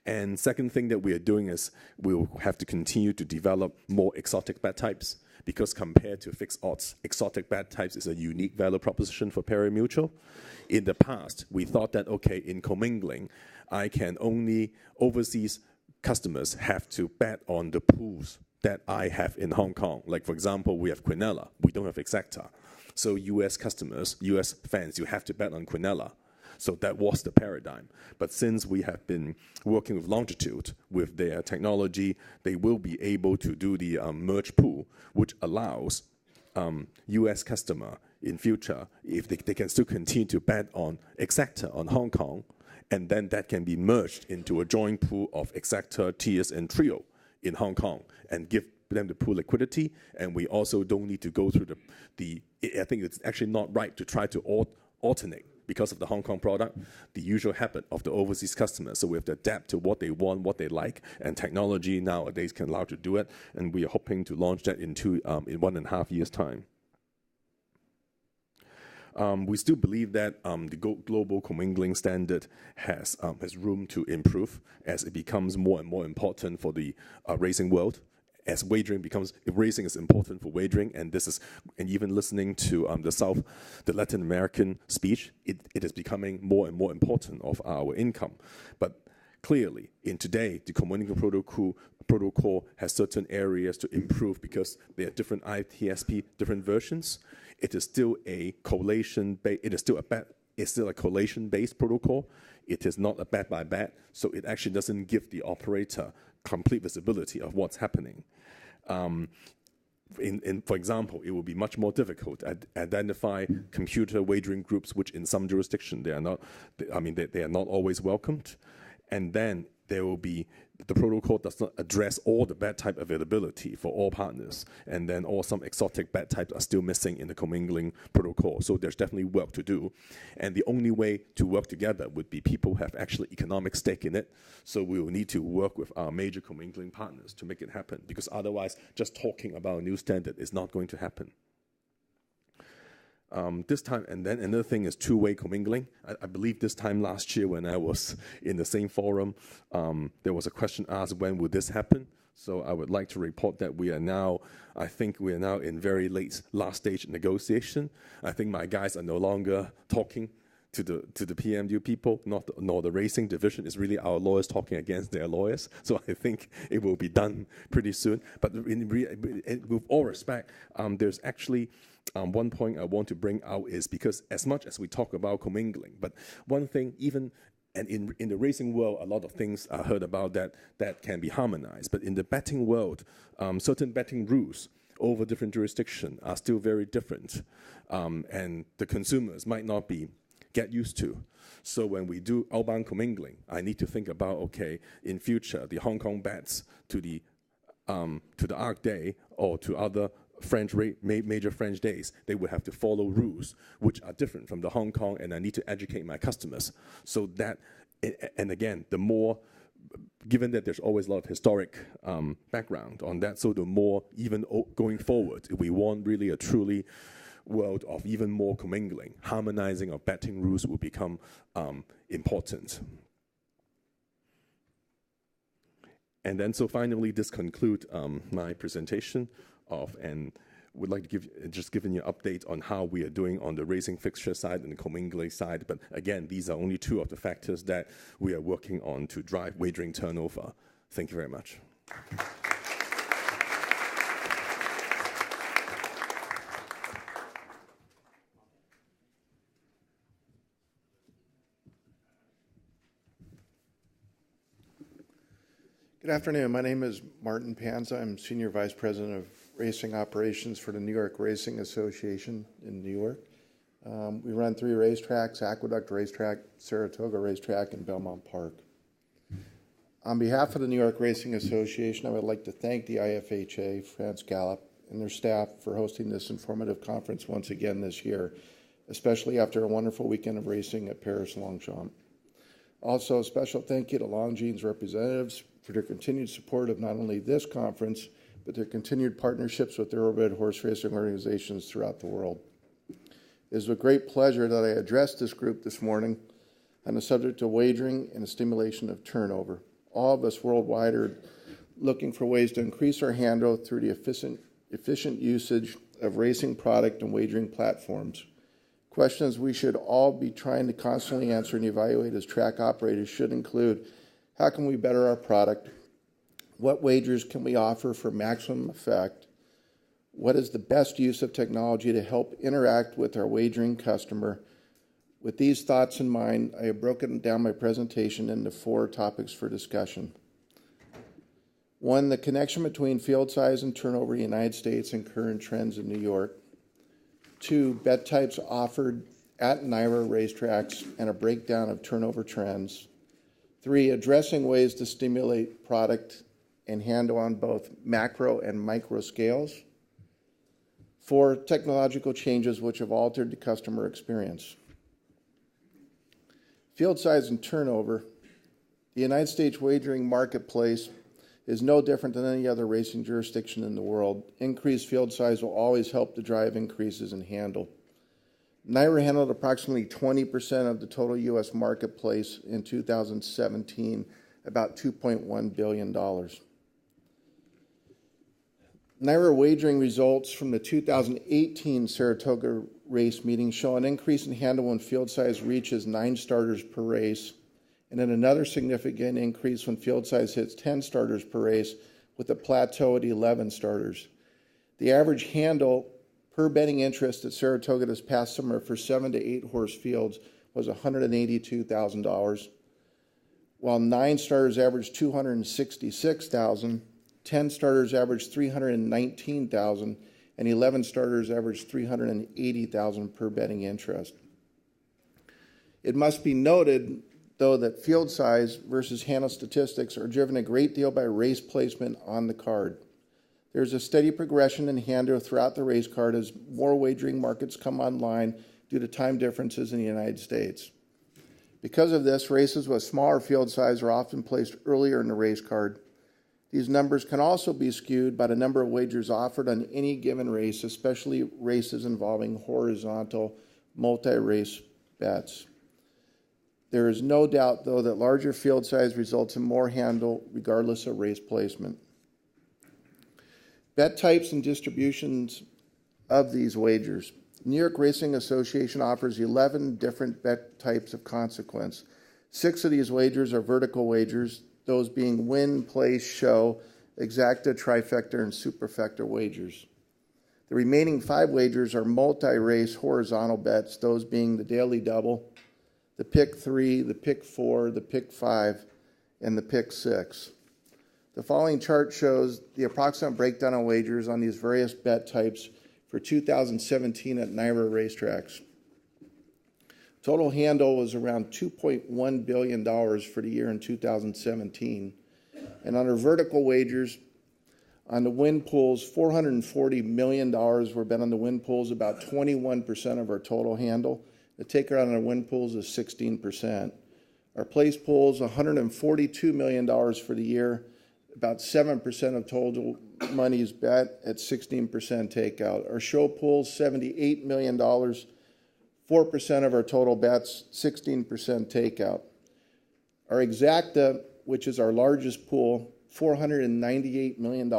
C: And second thing that we are doing is we'll have to continue to develop more exotic bet types, because compared to fixed odds, exotic bet types is a unique value proposition for pari-mutuel. In the past, we thought that, okay, in commingling, overseas customers have to bet on the pools that I have in Hong Kong. Like, for example, we have Quinella. We don't have Exacta. So US customers, US fans, you have to bet on Quinella. So that was the paradigm. But since we have been working with Longitude, with their technology, they will be able to do the merge pool, which allows US customer in future, if they can still continue to bet on Exacta on Hong Kong, and then that can be merged into a joint pool of Exacta, Tiers, and Trio in Hong Kong, and give them the pool liquidity. And we also don't need to go through I think it's actually not right to try to alternate, because of the Hong Kong product, the usual habit of the overseas customers. So we have to adapt to what they want, what they like, and technology nowadays can allow to do it. And we are hoping to launch that in 1.5 years' time. We still believe that the global commingling standard has room to improve as it becomes more and more important for the racing world. As racing is important for wagering, and even listening to the Latin American speech, it is becoming more and more important of our income. But clearly, in today, the commingling protocol has certain areas to improve, because there are different ITSP, different versions. It is still a collation-based protocol. It is not a bet by bet, so it actually doesn't give the operator complete visibility of what's happening. For example, it will be much more difficult to identify computer wagering groups, which in some jurisdiction they are not always welcomed. And then there will be, the protocol does not address all the bet type availability for all partners, and then all some exotic bet types are still missing in the commingling protocol. So there's definitely work to do, and the only way to work together would be people who have actually economic stake in it. So we will need to work with our major commingling partners to make it happen, because otherwise just talking about a new standard is not going to happen. This time, and then another thing is two-way commingling. I believe this time last year when I was in the same forum, there was a question asked, when will this happen? So I would like to report that we are now, I think we are now in very last stage negotiation. I think my guys are no longer talking to the PMU people, nor the racing division. It's really our lawyers talking against their lawyers. So I think it will be done pretty soon. But with all respect, there's actually one point I want to bring out is, because as much as we talk about commingling, but one thing even, and in the racing world, a lot of things are heard about that can be harmonized. But in the betting world, certain betting rules over different jurisdictions are still very different. And the consumers might not get used to. So when we do outbound commingling, I need to think about, okay, in future, the Hong Kong bets to the Arc Day or to other major French days, they will have to follow rules which are different from the Hong Kong, and I need to educate my customers. So that, and again, the more, given that there's always a lot of historic background on that, so the more, even going forward, if we want really a truly world of even more commingling, harmonizing of betting rules will become important. And then, so finally, this concludes my presentation and would like to just giving you an update on how we are doing on the racing fixture side and the commingling side. But again, these are only two of the factors that we are working on to drive wagering turnover. Thank you very much.
D: Good afternoon. My name is Martin Panza. I'm Senior Vice President of Racing Operations for the New York Racing Association in New York. We run 3 racetracks: Aqueduct Racetrack, Saratoga Racetrack, and Belmont Park. On behalf of the New York Racing Association, I would like to thank the IFHA, France Gallup, and their staff for hosting this informative conference once again this year, especially after a wonderful weekend of racing at Paris-Longchamp. Also, a special thank you to Longines representatives for their continued support of not only this conference, but their continued partnerships with thoroughbred horse racing organizations throughout the world. It is with great pleasure that I address this group this morning on the subject of wagering and the stimulation of turnover. All of us worldwide are looking for ways to increase our handle through the efficient usage of racing product and wagering platforms. Questions we should all be trying to constantly answer and evaluate as track operators should include: how can we better our product? What wagers can we offer for maximum effect? What is the best use of technology to help interact with our wagering customer? With these thoughts in mind, I have broken down my presentation into 4 topics for discussion. 1, the connection between field size and turnover in the United States and current trends in New York. 2, bet types offered at NYRA racetracks and a breakdown of turnover trends. 3, addressing ways to stimulate product and handle on both macro and micro scales. 4, technological changes which have altered the customer experience. Field size and turnover. The United States wagering marketplace is no different than any other racing jurisdiction in the world. Increased field size will always help to drive increases in handle. NYRA handled approximately 20% of the total U.S. marketplace in 2017, about $2.1 billion. NYRA wagering results from the 2018 Saratoga race meeting show an increase in handle when field size reaches 9 starters per race, and then another significant increase when field size hits 10 starters per race, with a plateau at 11 starters. The average handle per betting interest at Saratoga this past summer for 7 to 8 horse fields was $182,000, while 9 starters averaged $266,000, 10 starters averaged $319,000, and 11 starters averaged $380,000 per betting interest. It must be noted though, that field size versus handle statistics are driven a great deal by race placement on the card. There's a steady progression in handle throughout the race card as more wagering markets come online due to time differences in the United States. Because of this, races with smaller field size are often placed earlier in the race card. These numbers can also be skewed by the number of wagers offered on any given race, especially races involving horizontal multi-race bets. There is no doubt, though, that larger field size results in more handle regardless of race placement. Bet types and distributions of these wagers. New York Racing Association offers 11 different bet types of consequence. 6 of these wagers are vertical wagers, those being win, place, show, exacta, trifecta, and superfecta wagers. The remaining 5 wagers are multi-race horizontal bets, those being the daily double, the pick 3, the pick 4, the pick 5, and the pick 6. The following chart shows the approximate breakdown of wagers on these various bet types for 2017 at NYRA racetracks. Total handle was around $2.1 billion for the year in 2017. And under vertical wagers, on the win pools, $440 million were bet on the win pools, about 21% of our total handle. The taker on our win pools is 16%. Our place pools, $142 million for the year, about 7% of total money is bet at 16% takeout. Our show pools, $78 million, 4% of our total bets, 16% takeout. Our exacta, which is our largest pool, $498 million,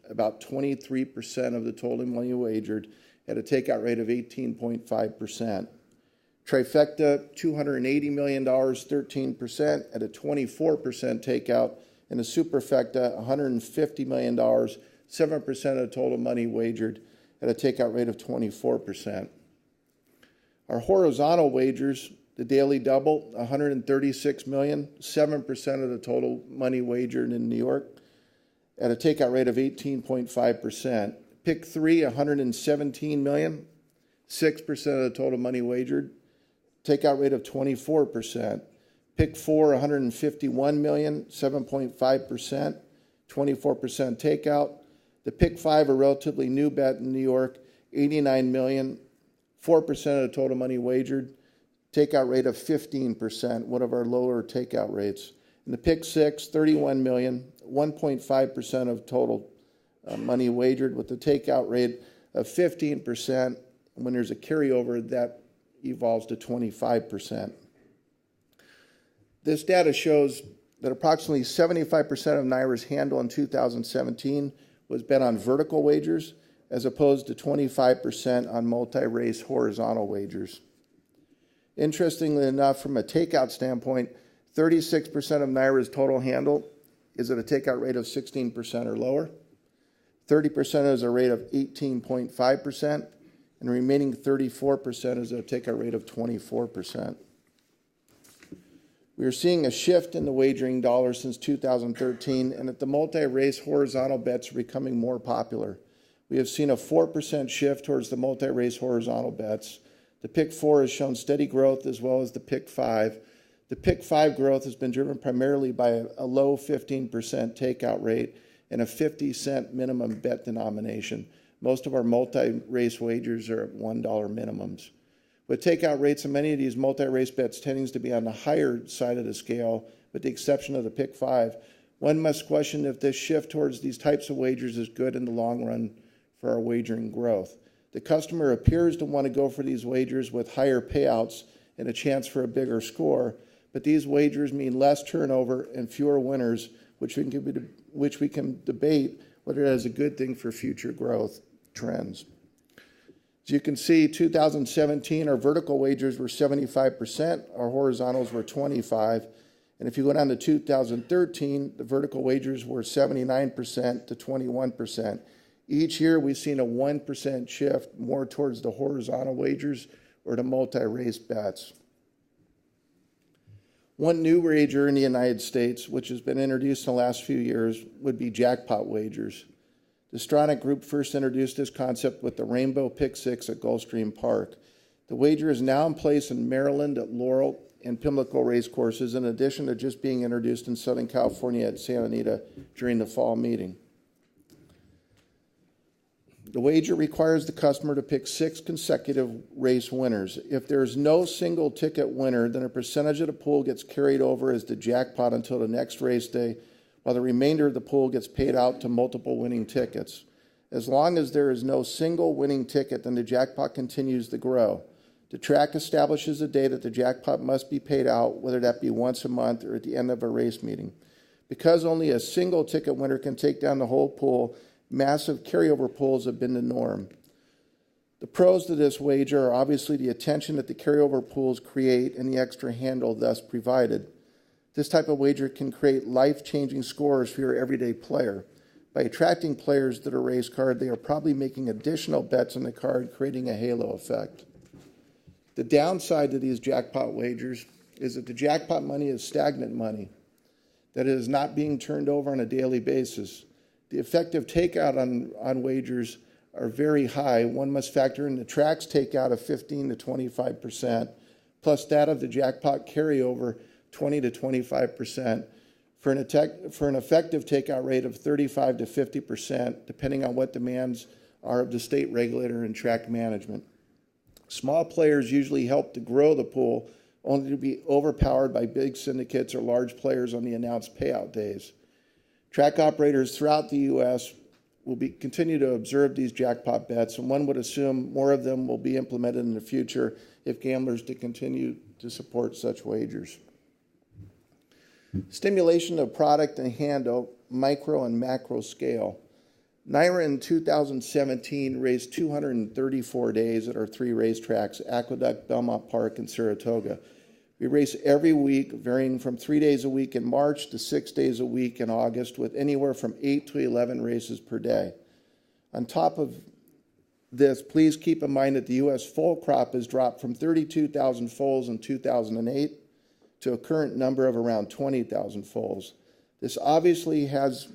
D: about 23% of the total money wagered, at a takeout rate of 18.5%. Trifecta, $280 million, 13%, at a 24% takeout. And the superfecta, $150 million, 7% of the total money wagered, at a takeout rate of 24%. Our horizontal wagers, the daily double, $136 million, 7% of the total money wagered in New York, at a takeout rate of 18.5%. Pick 3, $117 million, 6% of the total money wagered, takeout rate of 24%. Pick 4, $151 million, 7.5%, 24% takeout. The pick 5, a relatively new bet in New York, $89 million, 4% of the total money wagered, takeout rate of 15%, one of our lower takeout rates. And the pick 6, $31 million, 1.5% of total money wagered, with the takeout rate of 15%. When there's a carryover, that evolves to 25%. This data shows that approximately 75% of NYRA's handle in 2017 was bet on vertical wagers, as opposed to 25% on multi-race horizontal wagers. Interestingly enough, from a takeout standpoint, 36% of NYRA's total handle is at a takeout rate of 16% or lower. 30% is a rate of 18.5%, and the remaining 34% is a takeout rate of 24%. We are seeing a shift in the wagering dollar since 2013, and that the multi-race horizontal bets are becoming more popular. We have seen a 4% shift towards the multi-race horizontal bets. The pick 4 has shown steady growth, as well as the pick 5. The pick 5 growth has been driven primarily by a low 15% takeout rate and a 50-cent minimum bet denomination. Most of our multi-race wagers are at $1 minimums. With takeout rates of many of these multi-race bets tending to be on the higher side of the scale, with the exception of the pick 5, one must question if this shift towards these types of wagers is good in the long run for our wagering growth. The customer appears to want to go for these wagers with higher payouts and a chance for a bigger score, but these wagers mean less turnover and fewer winners, which we can debate whether that is a good thing for future growth trends. As you can see, 2017, our vertical wagers were 75%, our horizontals were 25%, and if you go down to 2013, the vertical wagers were 79% to 21%. Each year, we've seen a 1% shift more towards the horizontal wagers or the multi-race bets. One new wager in the United States, which has been introduced in the last few years, would be jackpot wagers. The Stronach Group first introduced this concept with the Rainbow Pick 6 at Gulfstream Park. The wager is now in place in Maryland at Laurel and Pimlico race courses, in addition to just being introduced in Southern California at Santa Anita during the fall meeting. The wager requires the customer to pick 6 consecutive race winners. If there's no single ticket winner, then a percentage of the pool gets carried over as the jackpot until the next race day, while the remainder of the pool gets paid out to multiple winning tickets. As long as there is no single winning ticket, then the jackpot continues to grow. The track establishes a day that the jackpot must be paid out, whether that be once a month or at the end of a race meeting. Because only a single ticket winner can take down the whole pool, massive carryover pools have been the norm. The pros to this wager are obviously the attention that the carryover pools create and the extra handle thus provided. This type of wager can create life-changing scores for your everyday player. By attracting players to the race card, they are probably making additional bets on the card, creating a halo effect. The downside to these jackpot wagers is that the jackpot money is stagnant money, that it is not being turned over on a daily basis. The effective takeout on wagers are very high. One must factor in the track's takeout of 15 to 25%, plus that of the jackpot carryover, 20 to 25%, for an effective takeout rate of 35 to 50%, depending on what demands are of the state regulator and track management. Small players usually help to grow the pool, only to be overpowered by big syndicates or large players on the announced payout days. Track operators throughout the U.S. will continue to observe these jackpot bets, and one would assume more of them will be implemented in the future if gamblers to continue to support such wagers. Stimulation of product and handle, micro and macro scale. NYRA in 2017 raced 234 days at our 3 racetracks, Aqueduct, Belmont Park, and Saratoga. We race every week, varying from 3 days a week in March to 6 days a week in August, with anywhere from 8 to 11 races per day. On top of this, please keep in mind that the U.S. foal crop has dropped from 32,000 foals in 2008 to a current number of around 20,000 foals. This obviously has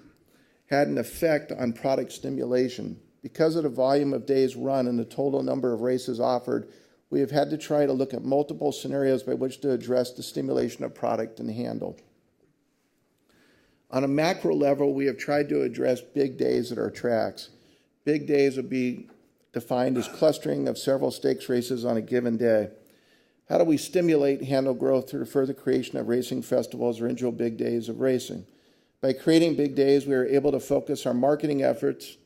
D: had an effect on product stimulation. Because of the volume of days run and the total number of races offered, we have had to try to look at multiple scenarios by which to address the stimulation of product and handle. On a macro level, we have tried to address big days at our tracks. Big days would be defined as clustering of several stakes races on a given day. How do we stimulate handle growth through further creation of racing festivals or individual big days of racing? By creating big days, we are able to focus our marketing efforts,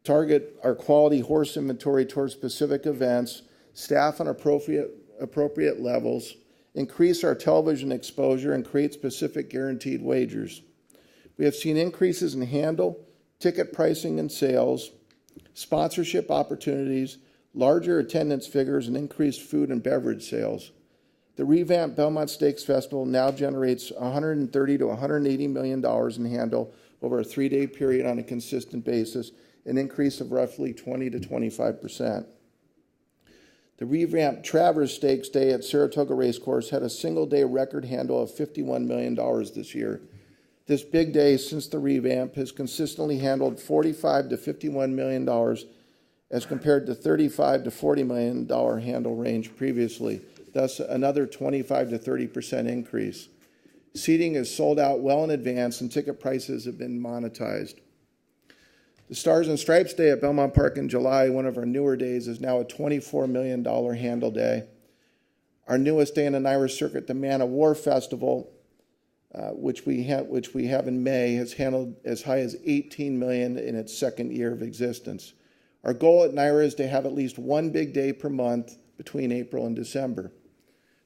D: target our quality horse inventory towards specific events, staff on appropriate levels, increase our television exposure, and create specific guaranteed wagers. We have seen increases in handle, ticket pricing and sales, sponsorship opportunities, larger attendance figures, and increased food and beverage sales. The revamped Belmont Stakes Festival now generates $130 to $180 million in handle over a 3-day period on a consistent basis, an increase of roughly 20 to 25%. The revamped Travers Stakes Day at Saratoga Racecourse had a single-day record handle of $51 million this year. This big day since the revamp has consistently handled $45 to $51 million as compared to $35 to $40 million handle range previously, thus another 25 to 30% increase. Seating is sold out well in advance and ticket prices have been monetized. The Stars and Stripes Day at Belmont Park in July, one of our newer days, is now a $24 million handle day. Our newest day in the NYRA circuit, the Man of War Festival, which we have in May, has handled as high as $18 million in its second year of existence. Our goal at NYRA is to have at least one big day per month between April and December.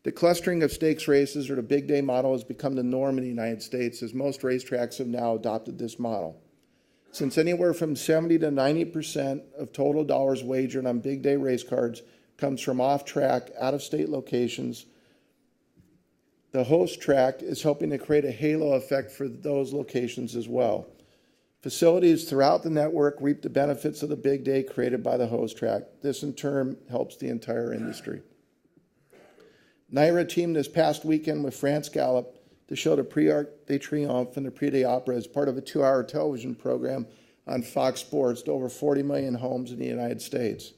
D: The clustering of stakes races or the big day model has become the norm in the United States, as most racetracks have now adopted this model. Since anywhere from 70 to 90% of total dollars wagered on big day race cards comes from off-track, out-of-state locations, the host track is helping to create a halo effect for those locations as well. Facilities throughout the network reap the benefits of the big day created by the host track. This in turn helps the entire industry. NYRA teamed this past weekend with France Gallup to show the Prix de Triomphe and the Prix de Opera as part of a 2-hour television program on Fox Sports to over 40 million homes in the United States.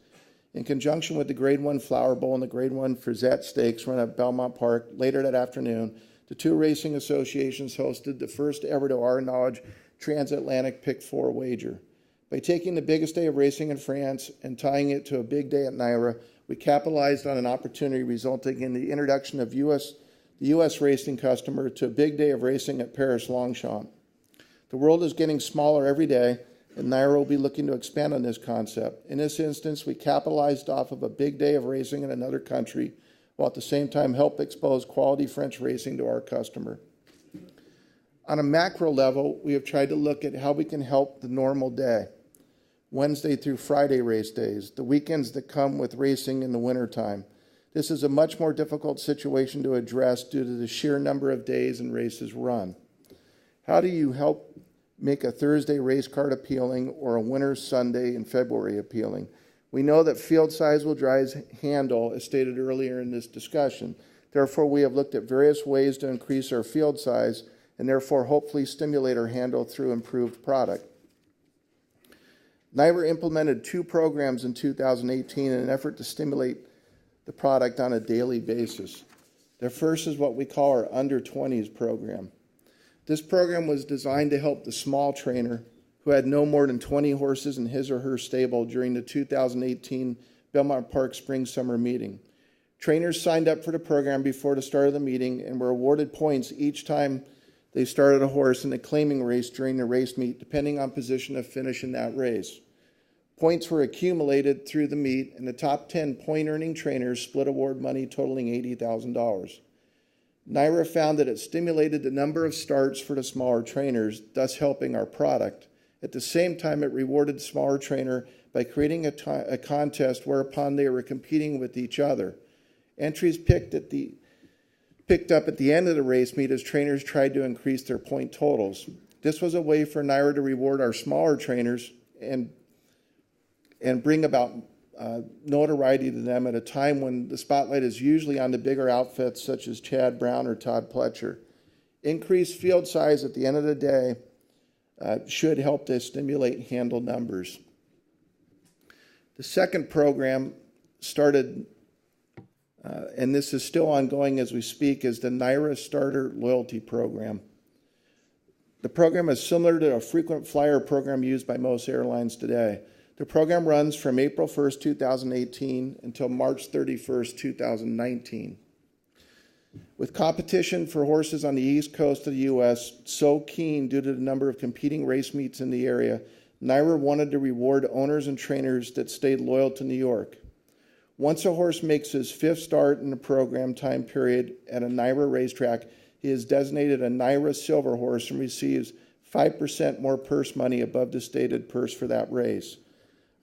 D: In conjunction with the Grade 1 Flower Bowl and the Grade 1 Frisette Stakes run at Belmont Park later that afternoon, the two racing associations hosted the first ever, to our knowledge, transatlantic Pick 4 wager. By taking the biggest day of racing in France and tying it to a big day at NYRA, we capitalized on an opportunity resulting in the introduction of the U.S. racing customer to a big day of racing at Paris-Longchamp. The world is getting smaller every day, and NYRA will be looking to expand on this concept. In this instance, we capitalized off of a big day of racing in another country, while at the same time help expose quality French racing to our customer. On a macro level, we have tried to look at how we can help the normal day, Wednesday through Friday race days, the weekends that come with racing in the wintertime. This is a much more difficult situation to address due to the sheer number of days and races run. How do you help make a Thursday race card appealing or a winter Sunday in February appealing? We know that field size will drive handle, as stated earlier in this discussion. Therefore, we have looked at various ways to increase our field size and therefore hopefully stimulate our handle through improved product. NYRA implemented 2 programs in 2018 in an effort to stimulate the product on a daily basis. The first is what we call our Under 20s program. This program was designed to help the small trainer who had no more than 20 horses in his or her stable during the 2018 Belmont Park Spring-Summer meeting. Trainers signed up for the program before the start of the meeting and were awarded points each time they started a horse in the claiming race during the race meet, depending on position of finish in that race. Points were accumulated through the meet, and the top 10 point-earning trainers split award money totaling $80,000. NYRA found that it stimulated the number of starts for the smaller trainers, thus helping our product. At the same time, it rewarded the smaller trainer by creating a contest whereupon they were competing with each other. Entries picked up at the end of the race meet as trainers tried to increase their point totals. This was a way for NYRA to reward our smaller trainers and bring about notoriety to them at a time when the spotlight is usually on the bigger outfits such as Chad Brown or Todd Pletcher. Increased field size at the end of the day should help to stimulate handle numbers. The second program started, and this is still ongoing as we speak, is the NYRA Starter Loyalty Program. The program is similar to a frequent flyer program used by most airlines today. The program runs from April 1st, 2018 until March 31st, 2019. With competition for horses on the East Coast of the U.S. so keen due to the number of competing race meets in the area, NYRA wanted to reward owners and trainers that stayed loyal to New York. Once a horse makes his 5th start in the program time period at a NYRA racetrack, he is designated a NYRA Silver Horse and receives 5% more purse money above the stated purse for that race.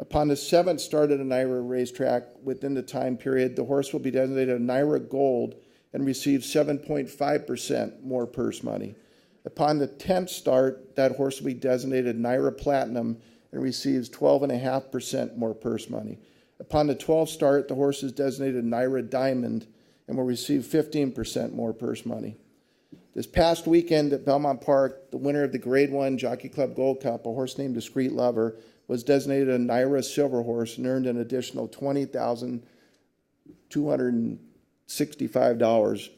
D: Upon the 7th start at a NYRA racetrack within the time period, the horse will be designated a NYRA Gold and receive 7.5% more purse money. Upon the 10th start, that horse will be designated NYRA Platinum and receives 12.5% more purse money. Upon the 12th start, the horse is designated NYRA Diamond and will receive 15% more purse money. This past weekend at Belmont Park, the winner of the Grade 1 Jockey Club Gold Cup, a horse named Discreet Lover, was designated a NYRA Silver Horse and earned an additional $20,265.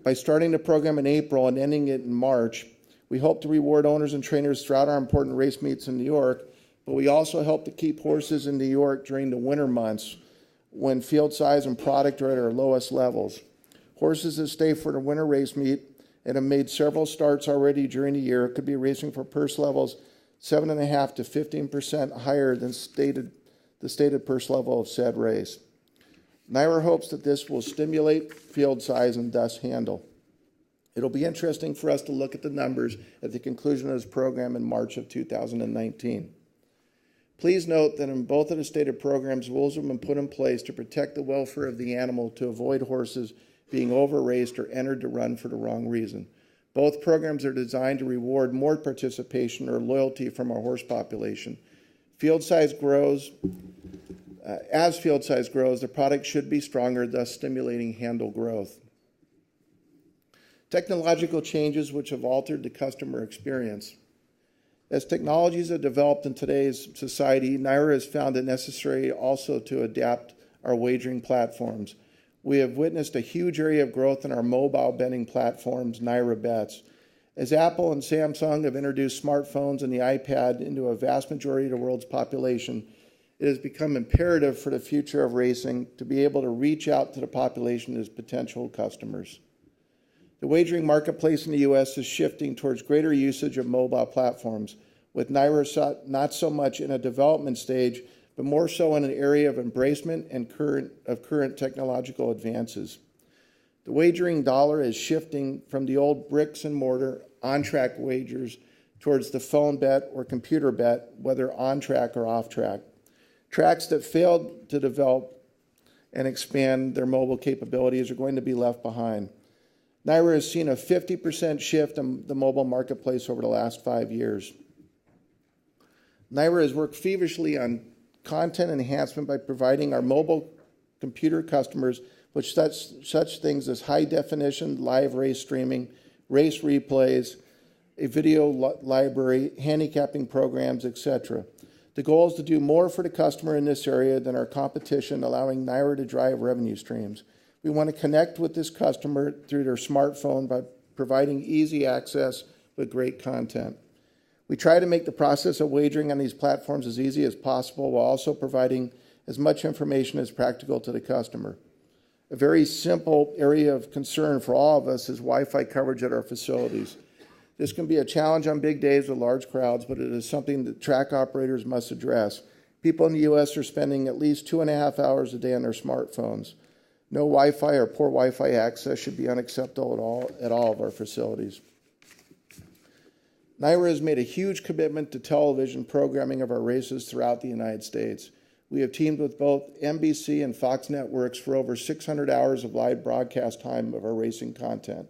D: By starting the program in April and ending it in March, we hope to reward owners and trainers throughout our important race meets in New York, but we also help to keep horses in New York during the winter months when field size and product are at our lowest levels. Horses that stay for the winter race meet and have made several starts already during the year could be racing for purse levels 7.5% to 15% higher than the stated purse level of said race. NYRA hopes that this will stimulate field size and thus handle. It'll be interesting for us to look at the numbers at the conclusion of this program in March of 2019. Please note that in both of the stated programs, rules have been put in place to protect the welfare of the animal to avoid horses being over-raced or entered to run for the wrong reason. Both programs are designed to reward more participation or loyalty from our horse population. Field size grows. As field size grows, the product should be stronger, thus stimulating handle growth. Technological changes which have altered the customer experience. As technologies have developed in today's society, NYRA has found it necessary also to adapt our wagering platforms. We have witnessed a huge area of growth in our mobile betting platforms, NYRA Bets. As Apple and Samsung have introduced smartphones and the iPad into a vast majority of the world's population, it has become imperative for the future of racing to be able to reach out to the population as potential customers. The wagering marketplace in the U.S. is shifting towards greater usage of mobile platforms, with NYRA not so much in a development stage, but more so in an area of embracement and current technological advances. The wagering dollar is shifting from the old bricks and mortar on-track wagers towards the phone bet or computer bet, whether on-track or off-track. Tracks that failed to develop and expand their mobile capabilities are going to be left behind. NYRA has seen a 50% shift in the mobile marketplace over the last 5 years. NYRA has worked feverishly on content enhancement by providing our mobile computer customers with such things as high-definition live race streaming, race replays, a video library, handicapping programs, etc. The goal is to do more for the customer in this area than our competition, allowing NYRA to drive revenue streams. We want to connect with this customer through their smartphone by providing easy access with great content. We try to make the process of wagering on these platforms as easy as possible while also providing as much information as practical to the customer. A very simple area of concern for all of us is Wi-Fi coverage at our facilities. This can be a challenge on big days with large crowds, but it is something that track operators must address. People in the U.S. are spending at least 2.5 hours a day on their smartphones. No Wi-Fi or poor Wi-Fi access should be unacceptable at all of our facilities. NYRA has made a huge commitment to television programming of our races throughout the United States. We have teamed with both NBC and Fox Networks for over 600 hours of live broadcast time of our racing content.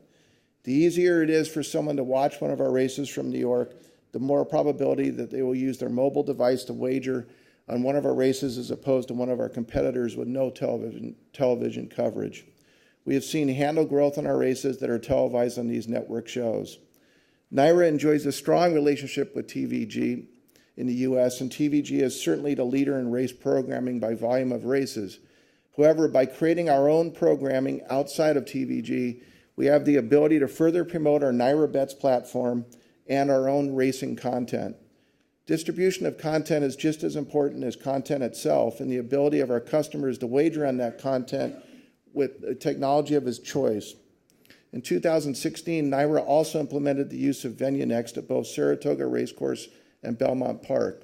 D: The easier it is for someone to watch one of our races from New York, the more probability that they will use their mobile device to wager on one of our races as opposed to one of our competitors with no television coverage. We have seen handle growth in our races that are televised on these network shows. NYRA enjoys a strong relationship with TVG in the U.S., and TVG is certainly the leader in race programming by volume of races. However, by creating our own programming outside of TVG, we have the ability to further promote our NYRA Bets platform and our own racing content. Distribution of content is just as important as content itself, and the ability of our customers to wager on that content with a technology of his choice. In 2016, NYRA also implemented the use of VenueNext at both Saratoga Racecourse and Belmont Park.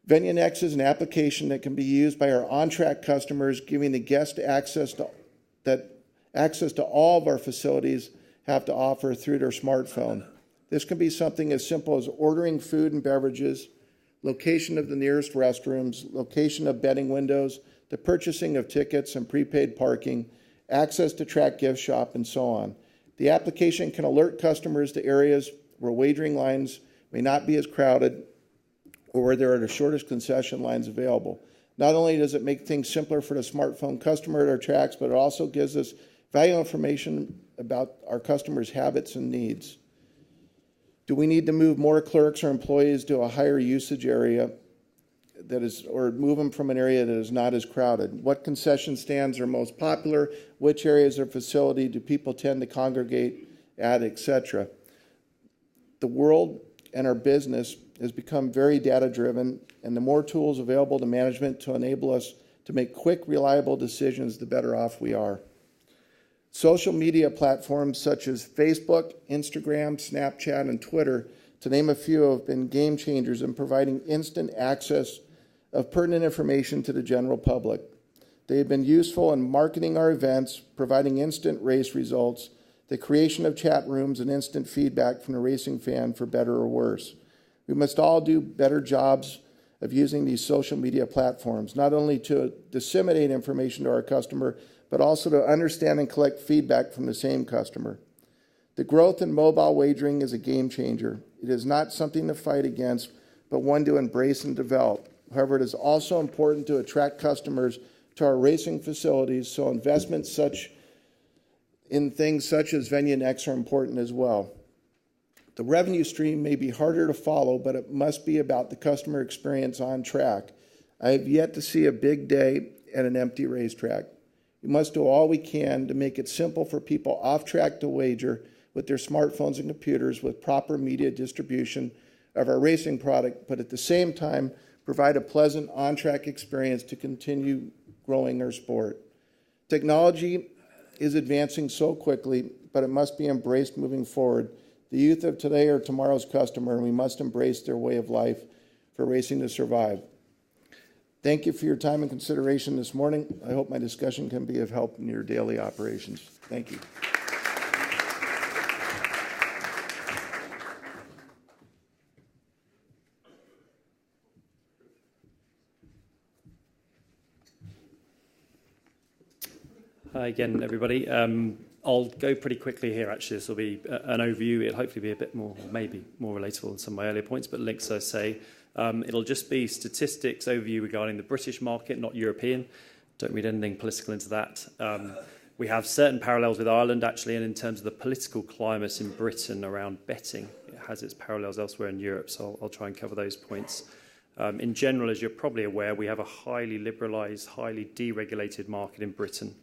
D: VenueNext is an application that can be used by our on-track customers, giving the guest access to all of our facilities have to offer through their smartphone. This can be something as simple as ordering food and beverages, location of the nearest restrooms, location of betting windows, the purchasing of tickets and prepaid parking, access to track gift shop, and so on. The application can alert customers to areas where wagering lines may not be as crowded or where there are the shortest concession lines available. Not only does it make things simpler for the smartphone customer at our tracks, but it also gives us valuable information about our customers' habits and needs. Do we need to move more clerks or employees to a higher usage area or move them from an area that is not as crowded? What concession stands are most popular? Which areas of facility do people tend to congregate at, etc.? The world and our business has become very data-driven, and the more tools available to management to enable us to make quick, reliable decisions, the better off we are. Social media platforms such as Facebook, Instagram, Snapchat, and Twitter, to name a few, have been game changers in providing instant access of pertinent information to the general public. They have been useful in marketing our events, providing instant race results, the creation of chat rooms, and instant feedback from the racing fan for better or worse. We must all do better jobs of using these social media platforms, not only to disseminate information to our customer, but also to understand and collect feedback from the same customer. The growth in mobile wagering is a game changer. It is not something to fight against, but one to embrace and develop. However, it is also important to attract customers to our racing facilities, so investments in things such as VenueNext are important as well. The revenue stream may be harder to follow, but it must be about the customer experience on track. I have yet to see a big day at an empty racetrack. We must do all we can to make it simple for people off track to wager with their smartphones and computers with proper media distribution of our racing product, but at the same time, provide a pleasant on-track experience to continue growing our sport. Technology is advancing so quickly, but it must be embraced moving forward. The youth of today are tomorrow's customer, and we must embrace their way of life for racing to survive. Thank you for your time and consideration this morning. I hope my discussion can be of help in your daily operations. Thank you.
E: Hi again, everybody. I'll go pretty quickly here, actually. This will be an overview. It'll hopefully be a bit more, maybe more relatable than some of my earlier points, but links, I say. It'll just be statistics overview regarding the British market, not European. Don't read anything political into that. We have certain parallels with Ireland, actually, and in terms of the political climate in Britain around betting, it has its parallels elsewhere in Europe, so I'll try and cover those points. In general, as you're probably aware, we have a highly liberalised, highly deregulated market in Britain.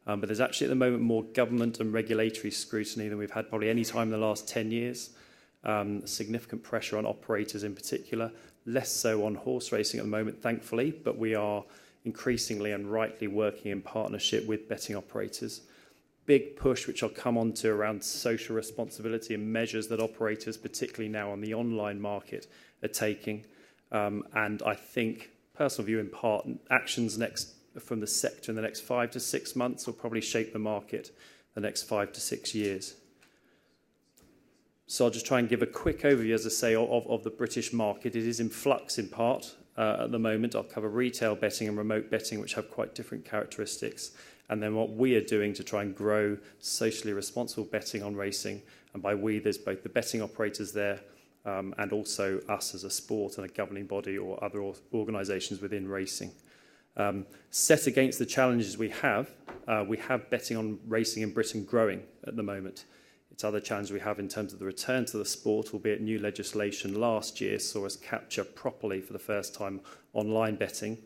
E: But there's actually at the moment more government and regulatory scrutiny than we've had probably any time in the last 10 years. Significant pressure on operators in particular, less so on horse racing at the moment, thankfully, but we are increasingly and rightly working in partnership with betting operators. Big push, which I'll come on to, around social responsibility and measures that operators, particularly now on the online market, are taking. And I think, personal view in part, actions from the sector in the next 5 to 6 months will probably shape the market the next 5 to 6 years. So I'll just try and give a quick overview, as I say, of the British market. It is in flux in part at the moment. I'll cover retail betting and remote betting, which have quite different characteristics. And then what we are doing to try and grow socially responsible betting on racing. And by we, there's both the betting operators there and also us as a sport and a governing body or other organisations within racing. Set against the challenges we have betting on racing in Britain growing at the moment. It's other challenges we have in terms of the return to the sport, albeit new legislation last year saw us capture properly for the first time online betting.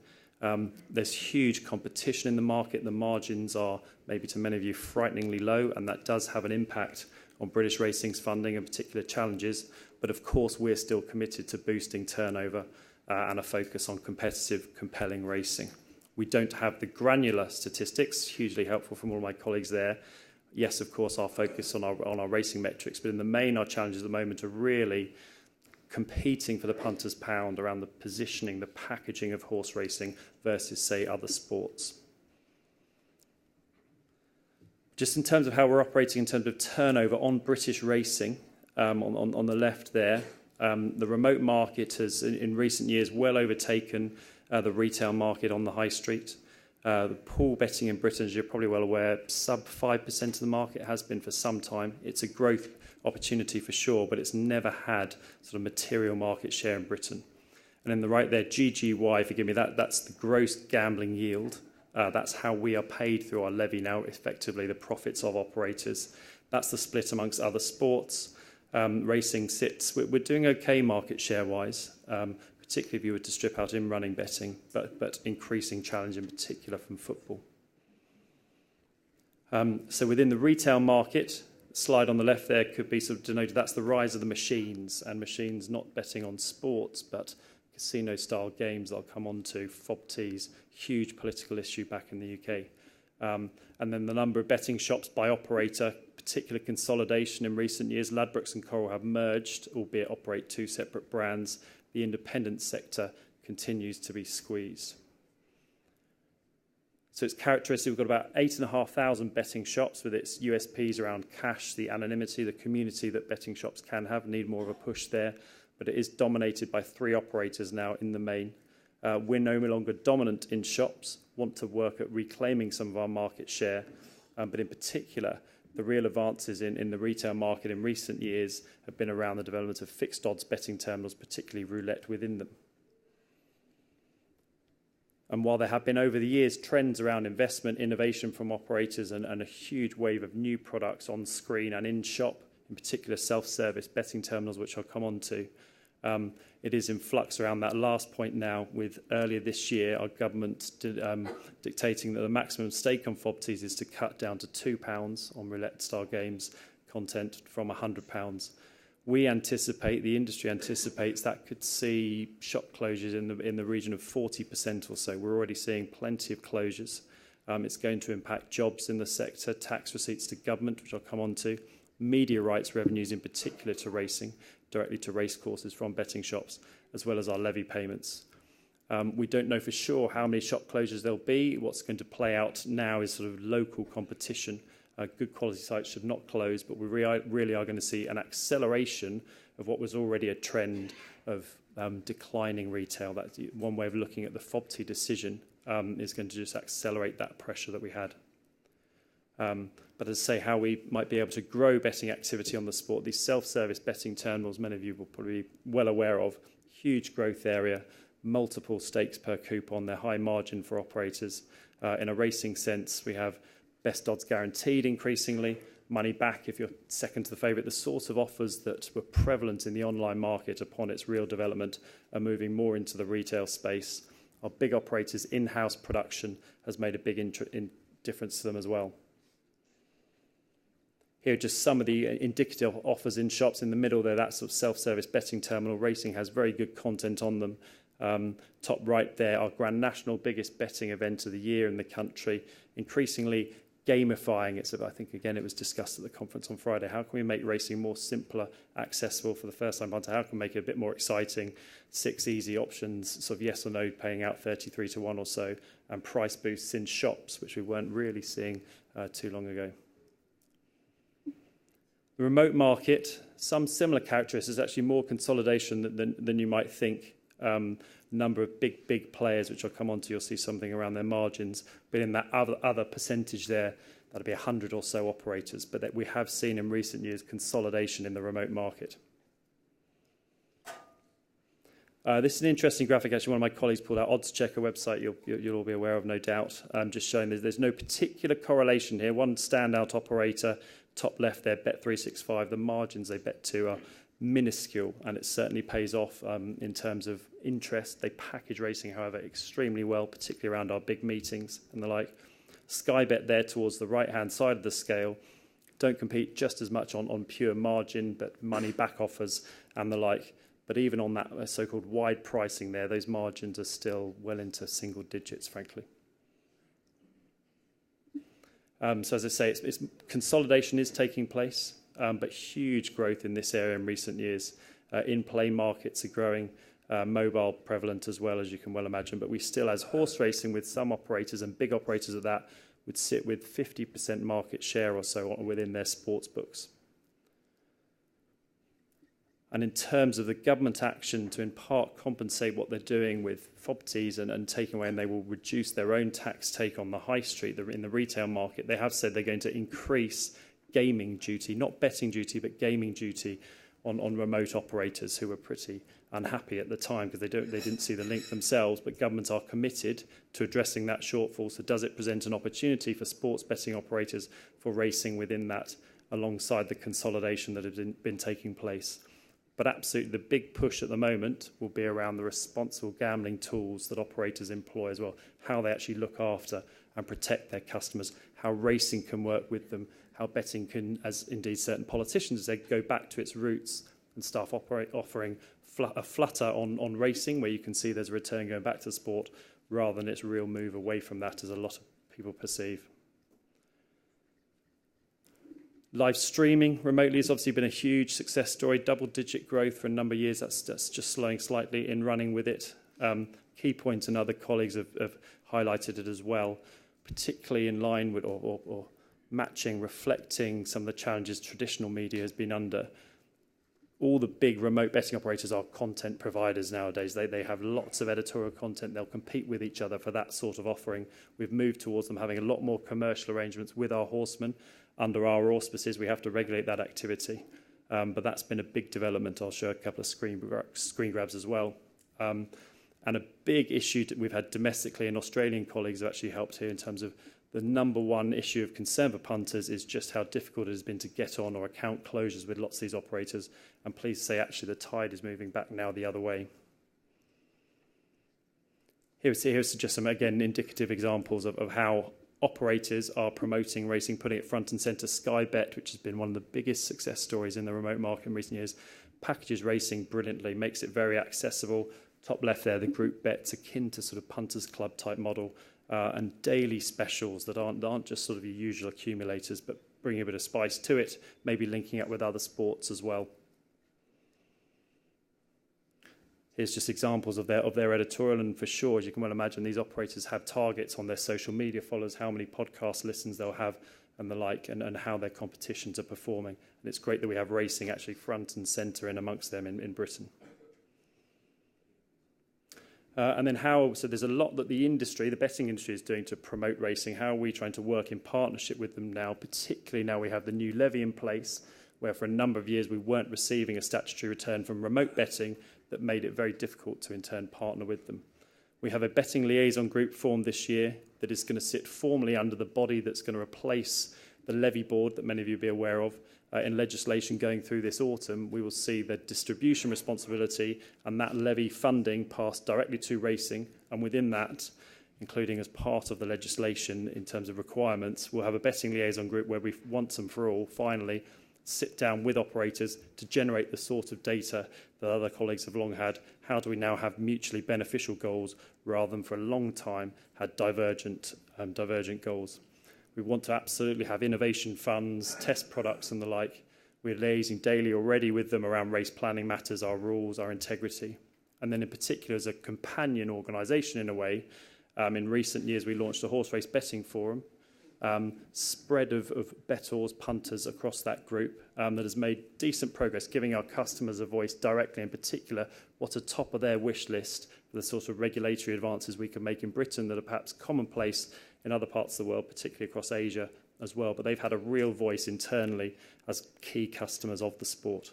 E: There's huge competition in the market. The margins are, maybe to many of you, frighteningly low, and that does have an impact on British racing's funding and particular challenges. But of course, we're still committed to boosting turnover and a focus on competitive, compelling racing. We don't have the granular statistics, hugely helpful from all my colleagues there. Yes, of course, our focus on our racing metrics, but in the main, our challenges at the moment are really competing for the punter's pound around the positioning, the packaging of horse racing versus, say, other sports. Just in terms of how we're operating in terms of turnover on British racing, on the left there, the remote market has, in recent years, well overtaken the retail market on the high street. The pool betting in Britain, as you're probably well aware, sub 5% of the market has been for some time. It's a growth opportunity for sure, but it's never had sort of material market share in Britain. And in the right there, GGY, forgive me, that's the gross gambling yield. That's how we are paid through our levy now, effectively the profits of operators. That's the split amongst other sports. Racing sits, we're doing okay market share-wise, particularly if you were to strip out in-running betting, but increasing challenge in particular from football. So within the retail market, slide on the left there could be sort of denoted, that's the rise of the machines, and machines not betting on sports, but casino-style games I'll come on to, FOBTs, huge political issue back in the UK. And then the number of betting shops by operator, particular consolidation in recent years. Ladbrokes and Coral have merged, albeit operate two separate brands. The independent sector continues to be squeezed. So it's characteristic, we've got about 8,500 betting shops with its USPs around cash, the anonymity, the community that betting shops can have, need more of a push there. But it is dominated by 3 operators now in the main. We're no longer dominant in shops, want to work at reclaiming some of our market share, but in particular, the real advances in the retail market in recent years have been around the development of fixed odds betting terminals, particularly roulette within them. And while there have been over the years trends around investment, innovation from operators and a huge wave of new products on screen and in shop, in particular self-service betting terminals, which I'll come on to. It is in flux around that last point now, with earlier this year our government dictating that the maximum stake on FOBTs is to cut down to £2 on roulette-style games content from £100. We anticipate, the industry anticipates, that could see shop closures in the region of 40% or so. We're already seeing plenty of closures. It's going to impact jobs in the sector, tax receipts to government, which I'll come on to, media rights revenues in particular to racing, directly to racecourses from betting shops, as well as our levy payments. We don't know for sure how many shop closures there'll be. What's going to play out now is sort of local competition. Good quality sites should not close, but we really are going to see an acceleration of what was already a trend of declining retail. That's one way of looking at the FOBT decision, is going to just accelerate that pressure that we had. But as I say, how we might be able to grow betting activity on the sport, these self-service betting terminals, many of you will probably be well aware of, huge growth area, multiple stakes per coupon, they're high margin for operators. In a racing sense, we have best odds guaranteed increasingly, money back if you're second to the favourite. The sort of offers that were prevalent in the online market upon its real development are moving more into the retail space. Our big operators' in-house production has made a big difference to them as well. Here are just some of the indicative offers in shops. In the middle there, that sort of self-service betting terminal. Racing has very good content on them. Top right there, our Grand National, biggest betting event of the year in the country, increasingly gamifying it. So I think, again, it was discussed at the conference on Friday. How can we make racing more simpler, accessible for the first-time punter? How can we make it a bit more exciting? 6 easy options, sort of yes or no, paying out 33 to 1 or so, and price boosts in shops, which we weren't really seeing too long ago. The remote market, some similar characteristics, actually more consolidation than you might think. Number of big players, which I'll come on to, you'll see something around their margins, but in that other percentage there, that'll be 100 or so operators, but that we have seen in recent years consolidation in the remote market. This is an interesting graphic, actually, one of my colleagues pulled out. Odds Checker website, you'll all be aware of, no doubt, just showing there's no particular correlation here. One standout operator, top left there, Bet365, the margins they bet to are minuscule, and it certainly pays off in terms of interest. They package racing, however, extremely well, particularly around our big meetings and the like. Sky Bet there towards the right-hand side of the scale don't compete just as much on pure margin, but money back offers and the like. But even on that so-called wide pricing there, those margins are still well into single digits, frankly. So as I say, consolidation is taking place, but huge growth in this area in recent years. In-play markets are growing, mobile prevalent as well, as you can well imagine. But we still, as horse racing with some operators and big operators of that, would sit with 50% market share or so within their sports books. And in terms of the government action to in part compensate what they're doing with FOBTs and taking away, and they will reduce their own tax take on the high street, in the retail market, they have said they're going to increase gaming duty, not betting duty, but gaming duty on remote operators who were pretty unhappy at the time because they didn't see the link themselves, but governments are committed to addressing that shortfall. So does it present an opportunity for sports betting operators for racing within that, alongside the consolidation that has been taking place? But absolutely the big push at the moment will be around the responsible gambling tools that operators employ as well, how they actually look after and protect their customers, how racing can work with them, how betting can, as indeed certain politicians, as they go back to its roots and start offering a flutter on racing, where you can see there's a return going back to the sport, rather than its real move away from that, as a lot of people perceive. Live streaming remotely has obviously been a huge success story, double-digit growth for a number of years. That's just slowing slightly in running with it. Key point, and other colleagues have highlighted it as well, particularly in line with or matching, reflecting some of the challenges traditional media has been under. All the big remote betting operators are content providers nowadays. They have lots of editorial content. They'll compete with each other for that sort of offering. We've moved towards them having a lot more commercial arrangements with our horsemen. Under our auspices, we have to regulate that activity. But that's been a big development. I'll show a couple of screen grabs as well. And a big issue that we've had domestically, and Australian colleagues have actually helped here in terms of The number one issue of concern for punters is just how difficult it has been to get on, or account closures with lots of these operators. And please say, actually, the tide is moving back now the other way. Here's just some, again, indicative examples of how operators are promoting racing, putting it front and centre. Sky Bet, which has been one of the biggest success stories in the remote market in recent years, packages racing brilliantly, makes it very accessible. Top left there, the group bets akin to sort of punters club type model, and daily specials that aren't just sort of your usual accumulators, but bring a bit of spice to it, maybe linking up with other sports as well. Here's just examples of their editorial, and for sure, as you can well imagine, these operators have targets on their social media followers, how many podcast listens they'll have and the like, and how their competitions are performing. And it's great that we have racing actually front and centre in amongst them in Britain. And then so there's a lot that the industry, the betting industry, is doing to promote racing. How are we trying to work in partnership with them now, particularly now we have the new levy in place, where for a number of years we weren't receiving a statutory return from remote betting that made it very difficult to in turn partner with them. We have a betting liaison group formed this year that is going to sit formally under the body that's going to replace the levy board that many of you will be aware of. In legislation going through this autumn, we will see the distribution responsibility and that levy funding passed directly to racing. And within that, including as part of the legislation in terms of requirements, we'll have a betting liaison group where we once and for all, finally, sit down with operators to generate the sort of data that other colleagues have long had. How do we now have mutually beneficial goals rather than for a long time had divergent goals? We want to absolutely have innovation funds, test products and the like. We're liaising daily already with them around race planning matters, our rules, our integrity. And then in particular, as a companion organisation in a way, in recent years we launched a horse race betting forum, spread of bettors, punters across that group that has made decent progress, giving our customers a voice directly, in particular, what are top of their wish list for the sort of regulatory advances we can make in Britain that are perhaps commonplace in other parts of the world, particularly across Asia as well. But they've had a real voice internally as key customers of the sport.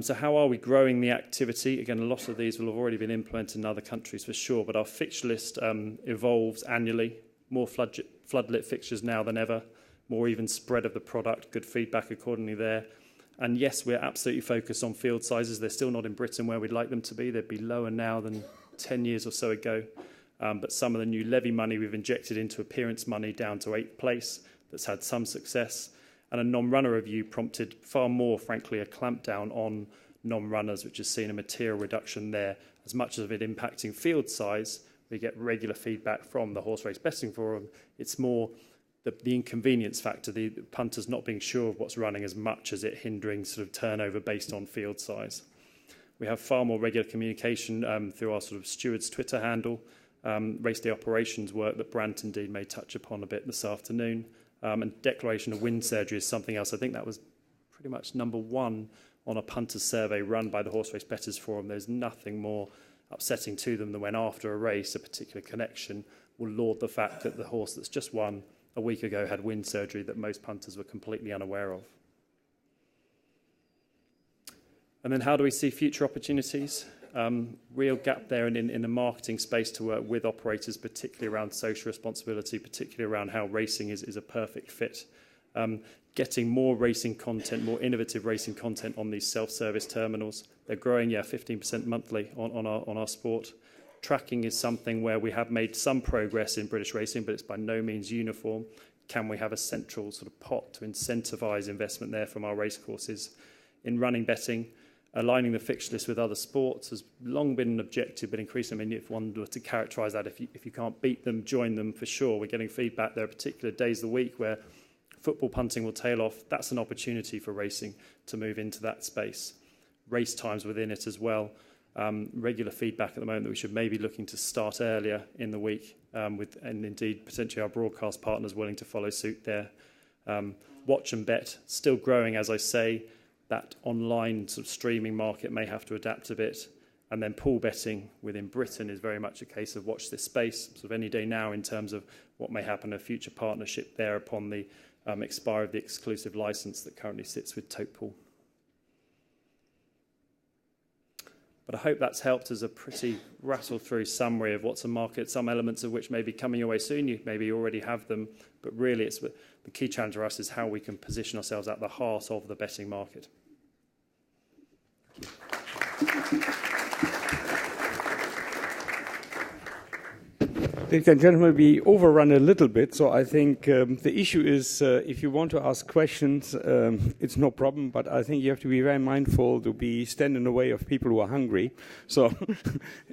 E: So how are we growing the activity? Again, a lot of these will have already been implemented in other countries for sure, but our fixture list evolves annually. More floodlit fixtures now than ever, more even spread of the product, good feedback accordingly there. And yes, we're absolutely focused on field sizes. They're still not in Britain where we'd like them to be. They'd be lower now than 10 years or so ago. But some of the new levy money we've injected into appearance money down to 8th place, that's had some success. And a non-runner review prompted far more, frankly, a clampdown on non-runners, which has seen a material reduction there. As much of it impacting field size, we get regular feedback from the Horse Race Betting Forum. It's more the inconvenience factor, the punters not being sure of what's running as much as it hindering sort of turnover based on field size. We have far more regular communication through our sort of stewards Twitter handle, race day operations work that Brant indeed may touch upon a bit this afternoon. And declaration of wind surgery is something else. I think that was pretty much number one on a punter survey run by the Horse Race Bettors Forum. There's nothing more upsetting to them than when after a race, a particular connection will laud the fact that the horse that's just won a week ago had wind surgery that most punters were completely unaware of. And then how do we see future opportunities? Real gap there in the marketing space to work with operators, particularly around social responsibility, particularly around how racing is a perfect fit. Getting more racing content, more innovative racing content on these self-service terminals. They're growing, 15% monthly on our sport. Tracking is something where we have made some progress in British racing, but it's by no means uniform. Can we have a central sort of pot to incentivise investment there from our racecourses? In running betting, aligning the fixture list with other sports has long been an objective, but increasingly, I mean, if one were to characterise that, if you can't beat them, join them for sure. We're getting feedback. There are particular days of the week where football punting will tail off. That's an opportunity for racing to move into that space. Race times within it as well. Regular feedback at the moment that we should maybe looking to start earlier in the week and indeed potentially our broadcast partners willing to follow suit there. Watch and bet, still growing, as I say. That online sort of streaming market may have to adapt a bit. And then pool betting within Britain is very much a case of watch this space, sort of any day now in terms of what may happen, a future partnership there upon the expiry of the exclusive licence that currently sits with Tote Pool. But I hope that's helped as a pretty rattle-through summary of what's a market, some elements of which may be coming your way soon. You maybe already have them, but really it's the key challenge for us is how we can position ourselves at the heart of the betting market.
A: Ladies and gentlemen, we overrun a little bit, so I think the issue is if you want to ask questions, it's no problem, but I think you have to be very mindful to stand in the way of people who are hungry. So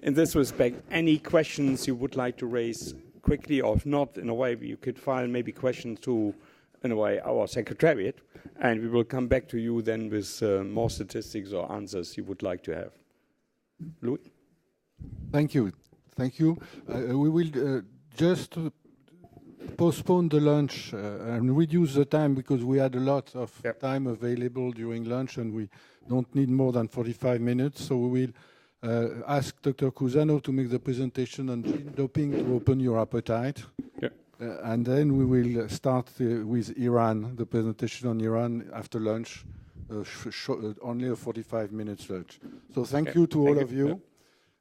A: in this respect, any questions you would like to raise quickly, or if not, in a way, you could file maybe questions to, in a way, our secretariat, and we will come back to you then with more statistics or answers you would like to have. Louis?
F: Thank you. Thank you. We will just postpone the lunch and reduce the time because we had a lot of time available during lunch and we don't need more than 45 minutes. So we will ask Dr. Cusano to make the presentation on gene doping to open your appetite. And then we will start with Iran, the presentation on Iran after lunch, only a 45 minutes lunch. So thank you to all of you.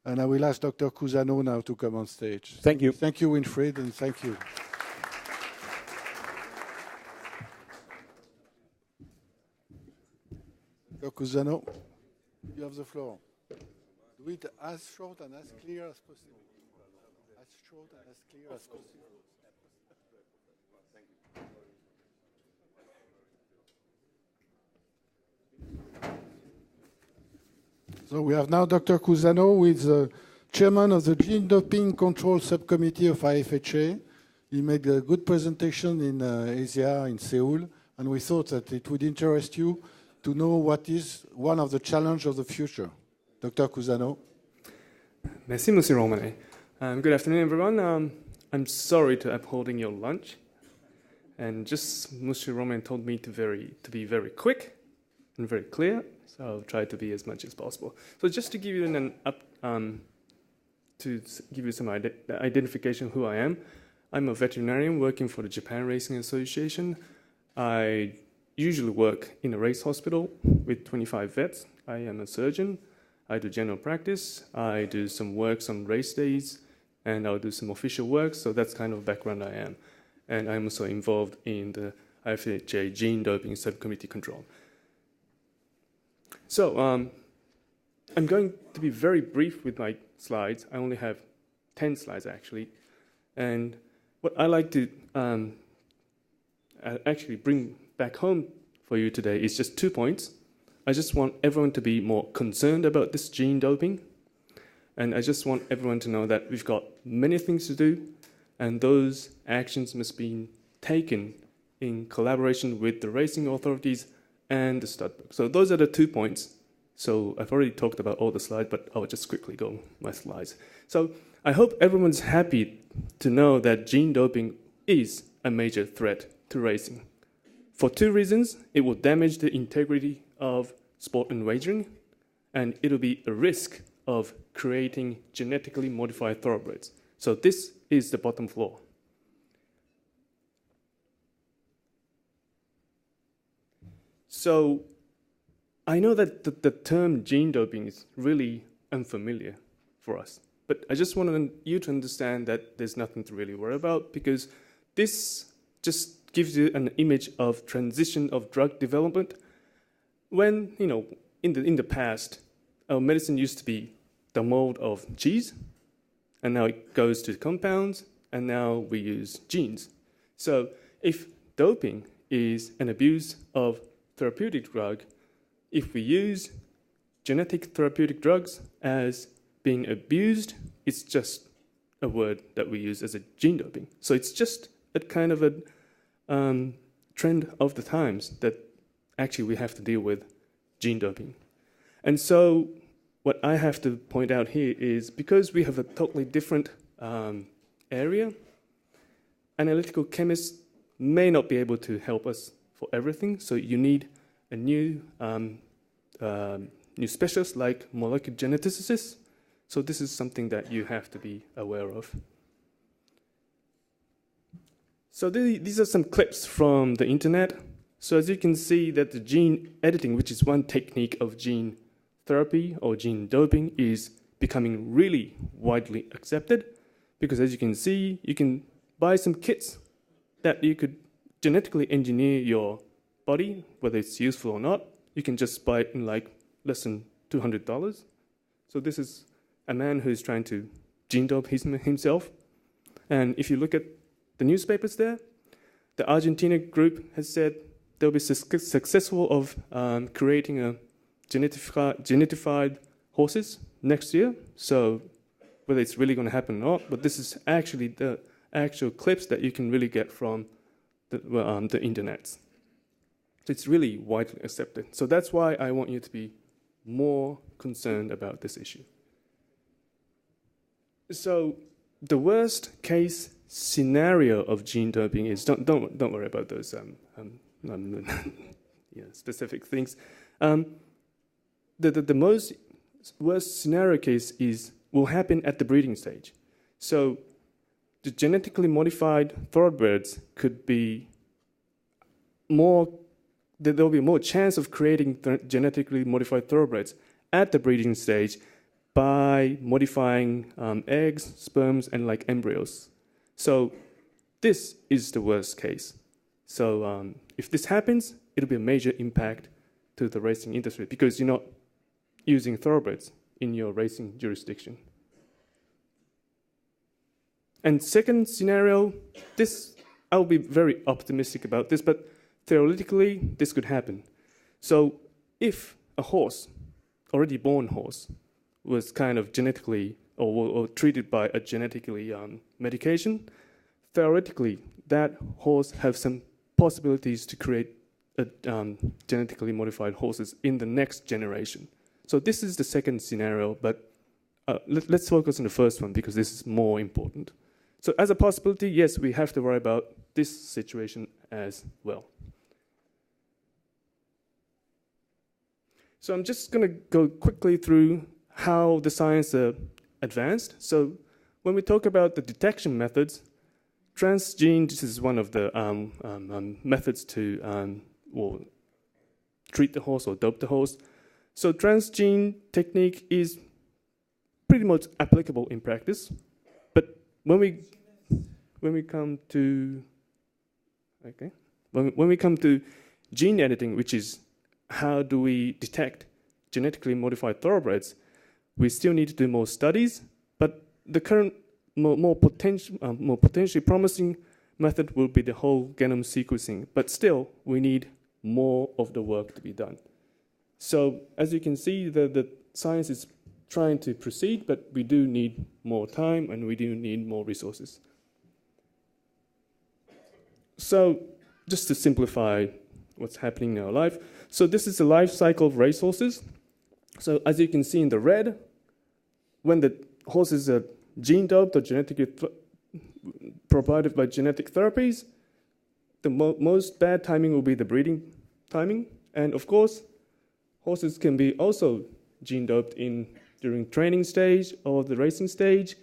F: And I will ask Dr. Cusano now to come on stage.
A: Thank you.
F: Thank you, Winfried, and thank you. Dr. Cusano, you have the floor. Do it as short and as clear as possible. As short and as clear as possible. So we have now Dr. Cusano, who is the chairman of the Gene Doping Control Subcommittee of IFHA. He made a good presentation in Asia, in Seoul, and we thought that it would interest you to know what is one of the challenges of the future. Dr. Cusano.
G: Merci, Monsieur Romane. Good afternoon, everyone. I'm sorry to upholding your lunch. And just Monsieur Romane told me to be very quick and very clear. So I'll try to be as much as possible. So just to give you some identification who I am, I'm a veterinarian working for the Japan Racing Association. I usually work in a race hospital with 25 vets. I am a surgeon. I do general practice. I do some works on race days, and I'll do some official work. So that's kind of background I am. And I'm also involved in the IFHA Gene Doping Subcommittee Control. So I'm going to be very brief with my slides. I only have 10 slides, actually. And what I like to actually bring back home for you today is just 2 points. I just want everyone to be more concerned about this gene doping. And I just want everyone to know that we've got many things to do, and those actions must be taken in collaboration with the racing authorities and the stud book. So those are the 2 points. So I've already talked about all the slides, but I'll just quickly go my slides. So I hope everyone's happy to know that gene doping is a major threat to racing. For 2 reasons: it will damage the integrity of sport and wagering, and it'll be a risk of creating genetically modified thoroughbreds. So this is the bottom floor. So I know that the term gene doping is really unfamiliar for us, but I just want you to understand that there's nothing to really worry about, because this just gives you an image of transition of drug development. When, in the past, our medicine used to be the mold of cheese, and now it goes to compounds, and now we use genes. So if doping is an abuse of therapeutic drug, if we use genetic therapeutic drugs as being abused, it's just a word that we use as a gene doping. So it's just a kind of a trend of the times that actually we have to deal with gene doping. And so what I have to point out here is, because we have a totally different area, analytical chemists may not be able to help us for everything. So you need a new specialist like molecular geneticists. So this is something that you have to be aware of. So these are some clips from the internet. So as you can see that the gene editing, which is one technique of gene therapy or gene doping is becoming really widely accepted, because as you can see, you can buy some kits that you could genetically engineer your body, whether it's useful or not. You can just buy it in like less than $200. So this is a man who's trying to gene dope himself. And if you look at the newspapers there, the Argentina group has said they'll be successful of creating a genetified horses next year. So whether it's really going to happen or not, but this is actually the actual clips that you can really get from the internet. So it's really widely accepted. So that's why I want you to be more concerned about this issue. So the worst case scenario of gene doping is, don't worry about those specific things. The most worst scenario case will happen at the breeding stage. So the genetically modified thoroughbreds could be there'll be more chance of creating genetically modified thoroughbreds at the breeding stage by modifying eggs, sperms, and like embryos. So this is the worst case. So if this happens, it'll be a major impact to the racing industry because you're not using thoroughbreds in your racing jurisdiction. And second scenario, I'll be very optimistic about this, but theoretically, this could happen. So if a horse, already born horse, was kind of genetically or treated by a genetically medication, theoretically, that horse has some possibilities to create genetically modified horses in the next generation. So this is the second scenario, but let's focus on the first one because this is more important. So as a possibility, yes, we have to worry about this situation as well. So I'm just going to go quickly through how the science advanced. So when we talk about the detection methods, transgene, this is one of the methods to treat the horse or dope the horse. So transgene technique is pretty much applicable in practice, but when we come to gene editing, which is how do we detect genetically modified thoroughbreds, we still need to do more studies, but the current more potentially promising method will be the whole genome sequencing, but still we need more of the work to be done. So as you can see, the science is trying to proceed, but we do need more time and we do need more resources. So just to simplify what's happening in our life, so this is the life cycle of racehorses. So as you can see in the red, when the horses are gene doped or genetically provided by genetic therapies, the most bad timing will be the breeding timing. And of course, horses can be also gene doped during training stage or the racing stage.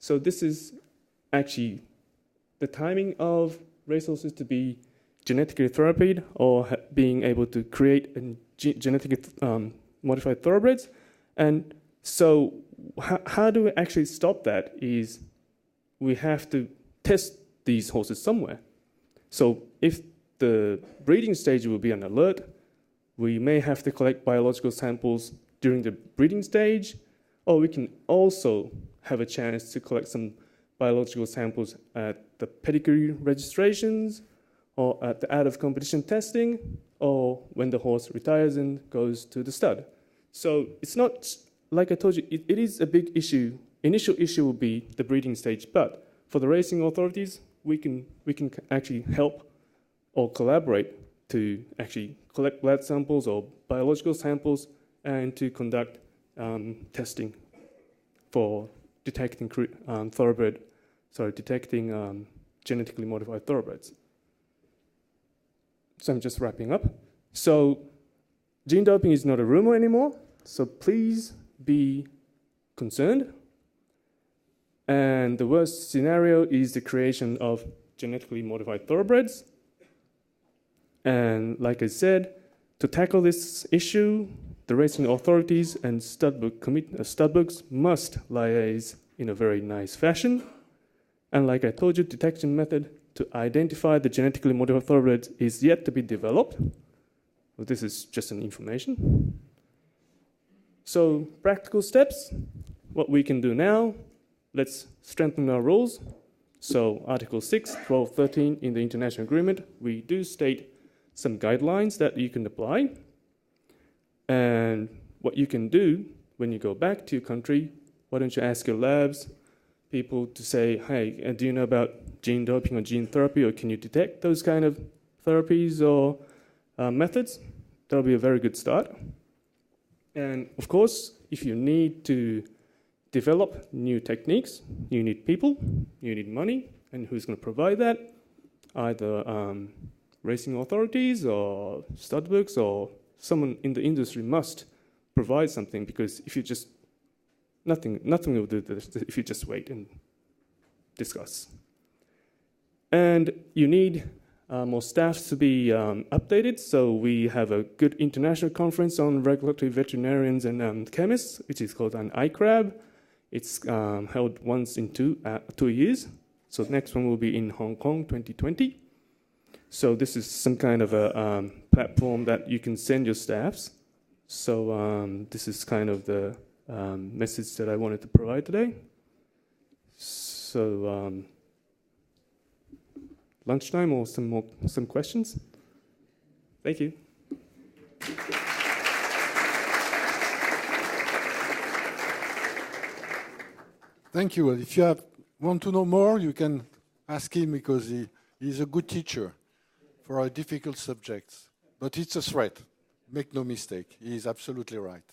G: So this is actually the timing of racehorses to be genetically therapied or being able to create genetically modified thoroughbreds. And so how do we actually stop that is we have to test these horses somewhere. So if the breeding stage will be an alert, we may have to collect biological samples during the breeding stage, or we can also have a chance to collect some biological samples at the pedigree registrations, or at the out-of-competition testing, or when the horse retires and goes to the stud. So it's not, like I told you, it is a big issue. Initial issue will be the breeding stage, but for the racing authorities, we can actually help or collaborate to actually collect blood samples or biological samples and to conduct testing for detecting genetically modified thoroughbreds. So I'm just wrapping up. So gene doping is not a rumor anymore, so please be concerned. And the worst scenario is the creation of genetically modified thoroughbreds. And like I said, to tackle this issue, the racing authorities and studbooks must liaise in a very nice fashion. And like I told you, detection method to identify the genetically modified thoroughbreds is yet to be developed. Well, this is just an information. So practical steps, what we can do now, let's strengthen our rules. So Article 6, 12, 13 in the international agreement, we do state some guidelines that you can apply. And what you can do when you go back to your country, why don't you ask your labs, people to say, hey, do you know about gene doping or gene therapy, or can you detect those kind of therapies or methods? That'll be a very good start. And of course, if you need to develop new techniques, you need people, you need money, and who's going to provide that? Either racing authorities or studbooks or someone in the industry must provide something, because if you just, nothing will do this if you just wait and discuss. And you need more staff to be updated, so we have a good international conference on regulatory veterinarians and chemists, which is called an ICRAB. It's held once in 2 years. So the next one will be in Hong Kong 2020. So this is some kind of a platform that you can send your staffs. So this is kind of the message that I wanted to provide today. So lunchtime or some questions? Thank you.
F: Thank you. If you want to know more, you can ask him, because he's a good teacher for our difficult subjects. But it's a threat. Make no mistake. He is absolutely right.